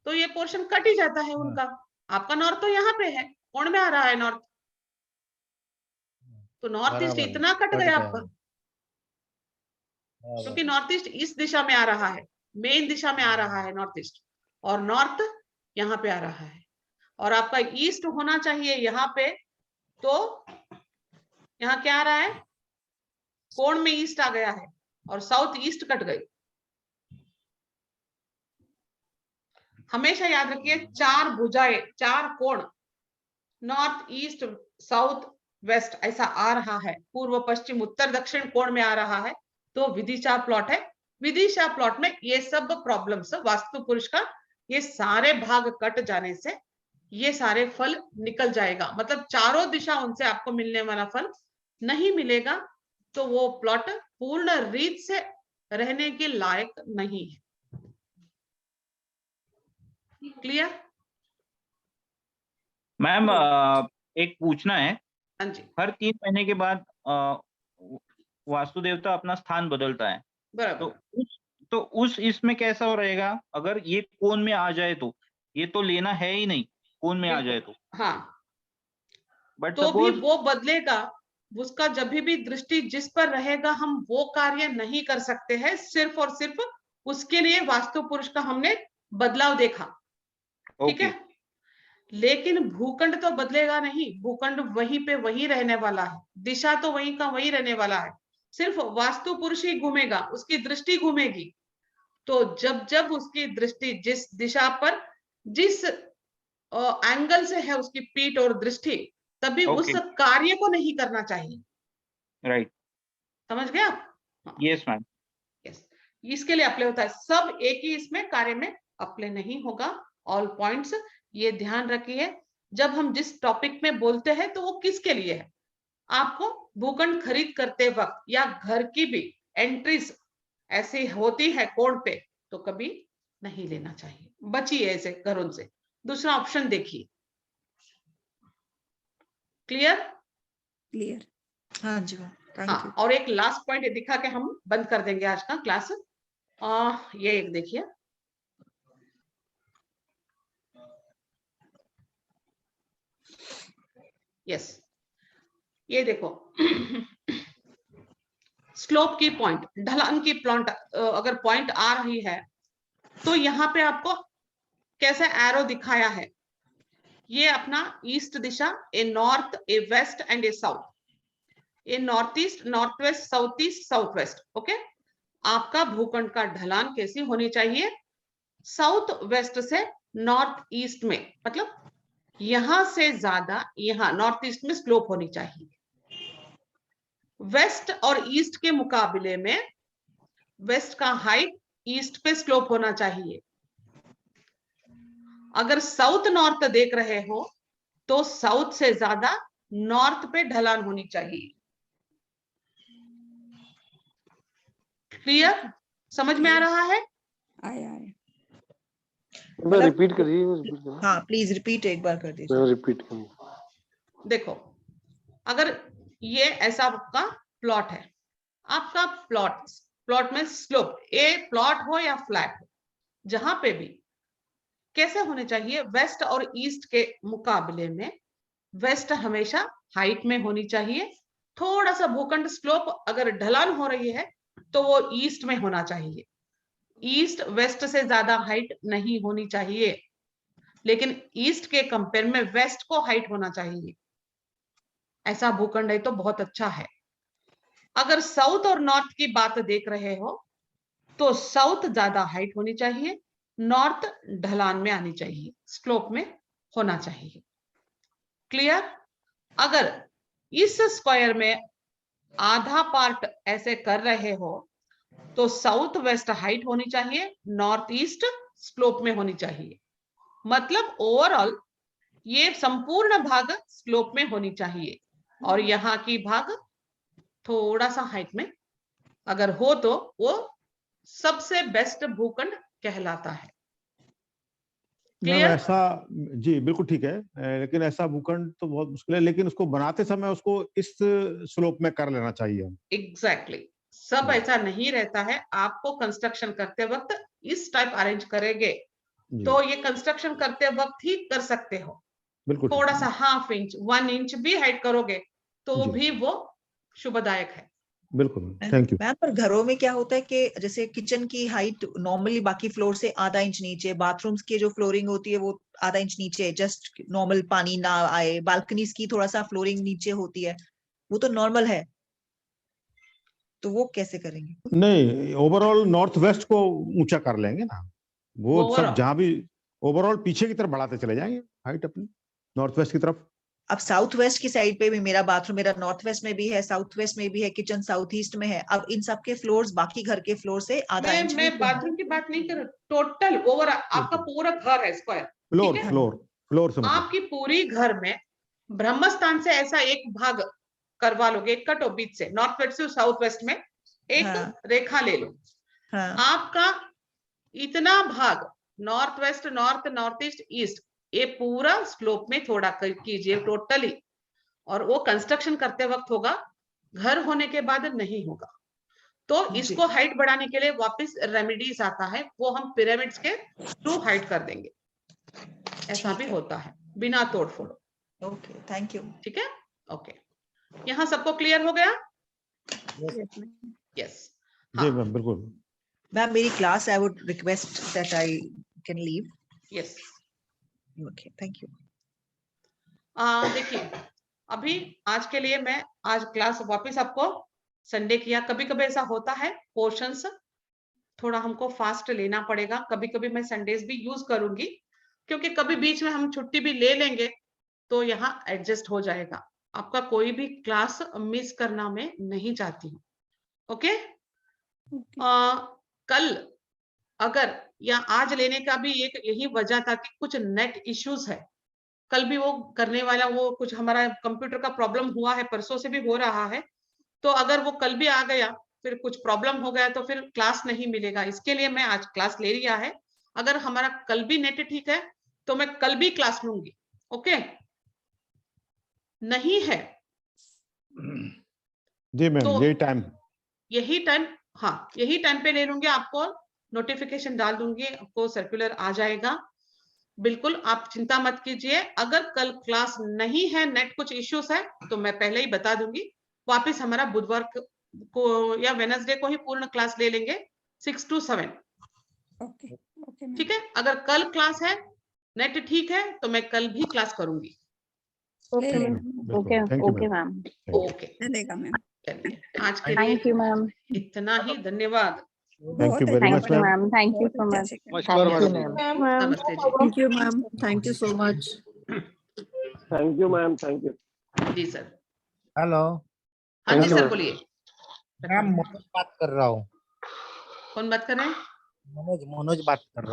तो ये पोर्शन कट ही जाता है उनका। आपका नॉर्थ तो यहाँ पे है, कोण में आ रहा है नॉर्थ, तो नॉर्थ ईस्ट इतना कट गया आपका, क्योंकि नॉर्थ ईस्ट इस दिशा में आ रहा है, मेन दिशा में आ रहा है नॉर्थ ईस्ट, और नॉर्थ यहाँ पे आ रहा है, और आपका ईस्ट होना चाहिए यहाँ पे, तो यहाँ क्या आ रहा है, कोण में ईस्ट आ गया है और साउथ ईस्ट कट गई। हमेशा याद रखिए, 4 भुजाएं, 4 कोण, नॉर्थ ईस्ट साउथ वेस्ट ऐसा आ रहा है, पूर्व पश्चिम उत्तर दक्षिण कोण में आ रहा है, तो विदिशा प्लॉट है। विदिशा प्लॉट में ये सब प्रॉब्लम्स, वास्तु पुरुष का ये सारे भाग कट जाने से ये सारे फल निकल जाएगा, मतलब चारों दिशा उनसे आपको मिलने वाला फल नहीं मिलेगा, तो वो प्लॉट पूर्ण रीत से रहने के लायक नहीं है। Clear ma'am? एक पूछना है, हाँ जी। हर 3 महीने के बाद वास्तु देवता अपना स्थान बदलता है, बराबर। तो उस इसमें कैसा हो रहेगा, अगर ये कोण में आ जाए तो ये तो लेना है ही नहीं, कोण में आ जाए तो। हाँ, बट तो भी वो बदलेगा, उसका जब भी दृष्टि जिस पर रहेगा हम वो कार्य नहीं कर सकते हैं, सिर्फ और सिर्फ उसके लिए वास्तु पुरुष का हमने बदलाव देखा, ठीक है। लेकिन भूखंड तो बदलेगा नहीं, भूखंड वहीं पे वहीं रहने वाला है, दिशा तो वहीं का वहीं रहने वाला है, सिर्फ वास्तु पुरुष ही घूमेगा, उसकी दृष्टि घूमेगी। तो जब जब उसकी दृष्टि जिस दिशा पर, जिस एंगल से है उसकी पीठ और दृष्टि, तभी उस कार्य को नहीं करना चाहिए। राइट, समझ गया? Yes ma'am. यस, इसके लिए अप्लाई होता है, सब एक ही इसमें कार्य में अप्लाई नहीं होगा। ऑल पॉइंट्स ये ध्यान रखिए, जब हम जिस टॉपिक में बोलते हैं तो वो किसके लिए है। आपको भूखंड खरीद करते वक्त या घर की भी एंट्रीज ऐसी होती है कोण पे, तो कभी नहीं लेना चाहिए, बचिए ऐसे घरों से, दूसरा ऑप्शन देखिए। क्लियर? क्लियर, हाँ जी मैम, थैंक हाँ, और एक लास्ट पॉइंट दिखा के हम बंद कर देंगे आज का क्लास। ये एक देखिए, यस, ये देखो स्लोप की पॉइंट, ढलान की प्लॉट अगर पॉइंट आ रही है, तो यहाँ पे आपको कैसे एरो दिखाया है, ये अपना ईस्ट दिशा, a north, a west and a south, a north east, north west, south east, south west. Okay, आपका भूखंड का ढलान कैसी होनी चाहिए, साउथ वेस्ट से नॉर्थ ईस्ट में, मतलब यहां से ज्यादा यहाँ नॉर्थ ईस्ट में स्लोप होनी चाहिए। वेस्ट और ईस्ट के मुकाबले में वेस्ट का हाइट ईस्ट पे स्लोप होना चाहिए। अगर साउथ नॉर्थ देख रहे हो तो साउथ से ज्यादा नॉर्थ पे ढलान होनी चाहिए। क्लियर? समझ में आ रहा है? आया। रिपीट करिए। हाँ प्लीज रिपीट एक बार कर दीजिए। रिपीट करिए। देखो, अगर ये ऐसा आपका प्लॉट है, आपका प्लॉट में स्लोप, ए प्लॉट हो या फ्लैट हो, जहां पे भी कैसे होने चाहिए, वेस्ट और ईस्ट के मुकाबले में वेस्ट हमेशा हाइट में होनी चाहिए। थोड़ा सा भूखंड स्लोप अगर ढलान हो रही है तो वो ईस्ट में होना चाहिए। ईस्ट वेस्ट से ज्यादा हाइट नहीं होनी चाहिए, लेकिन ईस्ट के कंपेयर में वेस्ट को हाइट होना चाहिए। ऐसा भूखंड है तो बहुत अच्छा है। अगर साउथ और नॉर्थ की बात देख रहे हो तो साउथ ज्यादा हाइट होनी चाहिए, नॉर्थ ढलान में आनी चाहिए, स्लोप में होना चाहिए। क्लियर? अगर इस स्क्वायर में आधा पार्ट ऐसे कर रहे हो तो साउथ वेस्ट हाइट होनी चाहिए, नॉर्थ ईस्ट स्लोप में होनी चाहिए। मतलब ओवरऑल ये संपूर्ण भाग स्लोप में होनी चाहिए और यहाँ की भाग थोड़ा सा हाइट में अगर हो तो वो सबसे बेस्ट भूखंड कहलाता है। Ma'am clear? ऐसा, जी बिल्कुल ठीक है, लेकिन ऐसा भूखंड तो बहुत मुश्किल है, लेकिन उसको बनाते समय उसको इस स्लोप में कर लेना चाहिए। एग्जैक्टली सब ऐसा नहीं रहता है। आपको कंस्ट्रक्शन करते वक्त इस टाइप अरेंज करेंगे तो ये कंस्ट्रक्शन करते वक्त ही कर सकते हो। बिल्कुल थोड़ा सा ½ इंच 1 इंच भी हाइट करोगे तो जी। भी वो शुभदायक है। बिल्कुल, थैंक यू। मैम पर घरों में क्या होता है कि जैसे किचन की हाइट नॉर्मली बाकी फ्लोर से आधा इंच नीचे, बाथरूम्स की जो फ्लोरिंग होती है वो आधा इंच नीचे, जस्ट नॉर्मल पानी ना आए, बालकनीज की थोड़ा सा फ्लोरिंग नीचे होती है, वो तो नॉर्मल है, तो वो कैसे करेंगे? नहीं, ओवरऑल नॉर्थ वेस्ट को ऊंचा कर लेंगे ना, वो सब Overall? जहां भी ओवरऑल पीछे की तरफ बढ़ाते चले जाएंगे हाइट अपनी नॉर्थ वेस्ट की तरफ। अब साउथ वेस्ट की साइड पे भी मेरा बाथरूम, मेरा नॉर्थ वेस्ट में भी है, साउथ वेस्ट में भी है, किचन साउथ ईस्ट में है। अब इन सब के फ्लोर्स बाकी घर के फ्लोर से आधा इंच मैं बाथरूम की बात नहीं कर रही, टोटल ओवर आपका पूरा घर है स्क्वायर, फ्लोर ठीक है? फ्लोर से मतलब आपकी पूरी घर में ब्रह्मस्थान से ऐसा एक भाग करवा लोगे, एक कट बीच से, नॉर्थ वेस्ट से साउथ वेस्ट में एक रेखा ले लो। आपका इतना भाग north west, north east, east, ये पूरा स्लोप में थोड़ा कीजिए टोटली, और वो कंस्ट्रक्शन करते वक्त होगा, घर होने के बाद नहीं होगा। तो इसको हाइट बढ़ाने के लिए वापस रेमेडीज आता है, वो हम पिरामिड्स के थ्रू हाइट कर देंगे। ऐसा भी होता है बिना तोड़ फोड़। Okay, thank you. ठीक है, ओके, यहाँ सबको क्लियर हो गया? यस। जी मैम, बिल्कुल। मैम मेरी class, I would request that I can leave. Yes, okay, thank you. देखिए अभी आज के लिए मैं आज क्लास वापस आपको संडे किया। कभी कभी ऐसा होता है पोर्शंस थोड़ा हमको फास्ट लेना पड़ेगा, कभी कभी मैं संडेज भी यूज करूंगी, क्योंकि कभी बीच में हम छुट्टी भी ले लेंगे तो यहाँ एडजस्ट हो जाएगा। आपका कोई भी क्लास मिस करना मैं नहीं चाहती हूँ। ओके? कल अगर या आज लेने का भी एक यही वजह था कि कुछ नेट इश्यूज है, कल भी वो करने वाला, वो कुछ हमारा कंप्यूटर का प्रॉब्लम हुआ है, परसों से भी हो रहा है, तो अगर वो कल भी आ गया फिर कुछ प्रॉब्लम हो गया तो फिर क्लास नहीं मिलेगा। इसके लिए मैं आज क्लास ले लिया है। अगर हमारा कल भी नेट ठीक है तो मैं कल भी क्लास लूंगी। ओके? नहीं है जी मैम, तो यही टाइम, हाँ यही टाइम पे ले लूंगी, आपको नोटिफिकेशन डाल दूंगी, आपको सर्कुलर आ जाएगा। बिल्कुल आप चिंता मत कीजिए। अगर कल क्लास नहीं है, नेट कुछ इश्यूज है, तो मैं पहले ही बता दूंगी, वापस हमारा बुधवार को या वेडनेसडे को ही पूर्ण क्लास ले लेंगे 6 to 7। ओके, ठीक है? अगर कल क्लास है, नेट ठीक है, तो मैं कल भी क्लास करूंगी। Okay ma'am. ओके, चलेगा मैम। चलिए आज के थैंक यू मैम। लिए इतना ही। धन्यवाद। Thank you very much ma'am. Thank you so much. नमस्ते जी। Thank you ma'am, thank you so much. Thank you ma'am, thank you. जी सर। हेलो। हाँ जी Thank you, सर, ma'am. बोलिए। मैं मनोज बात कर रहा हूँ। कौन बात कर रहे हैं? मनोज बात कर रहा हूँ।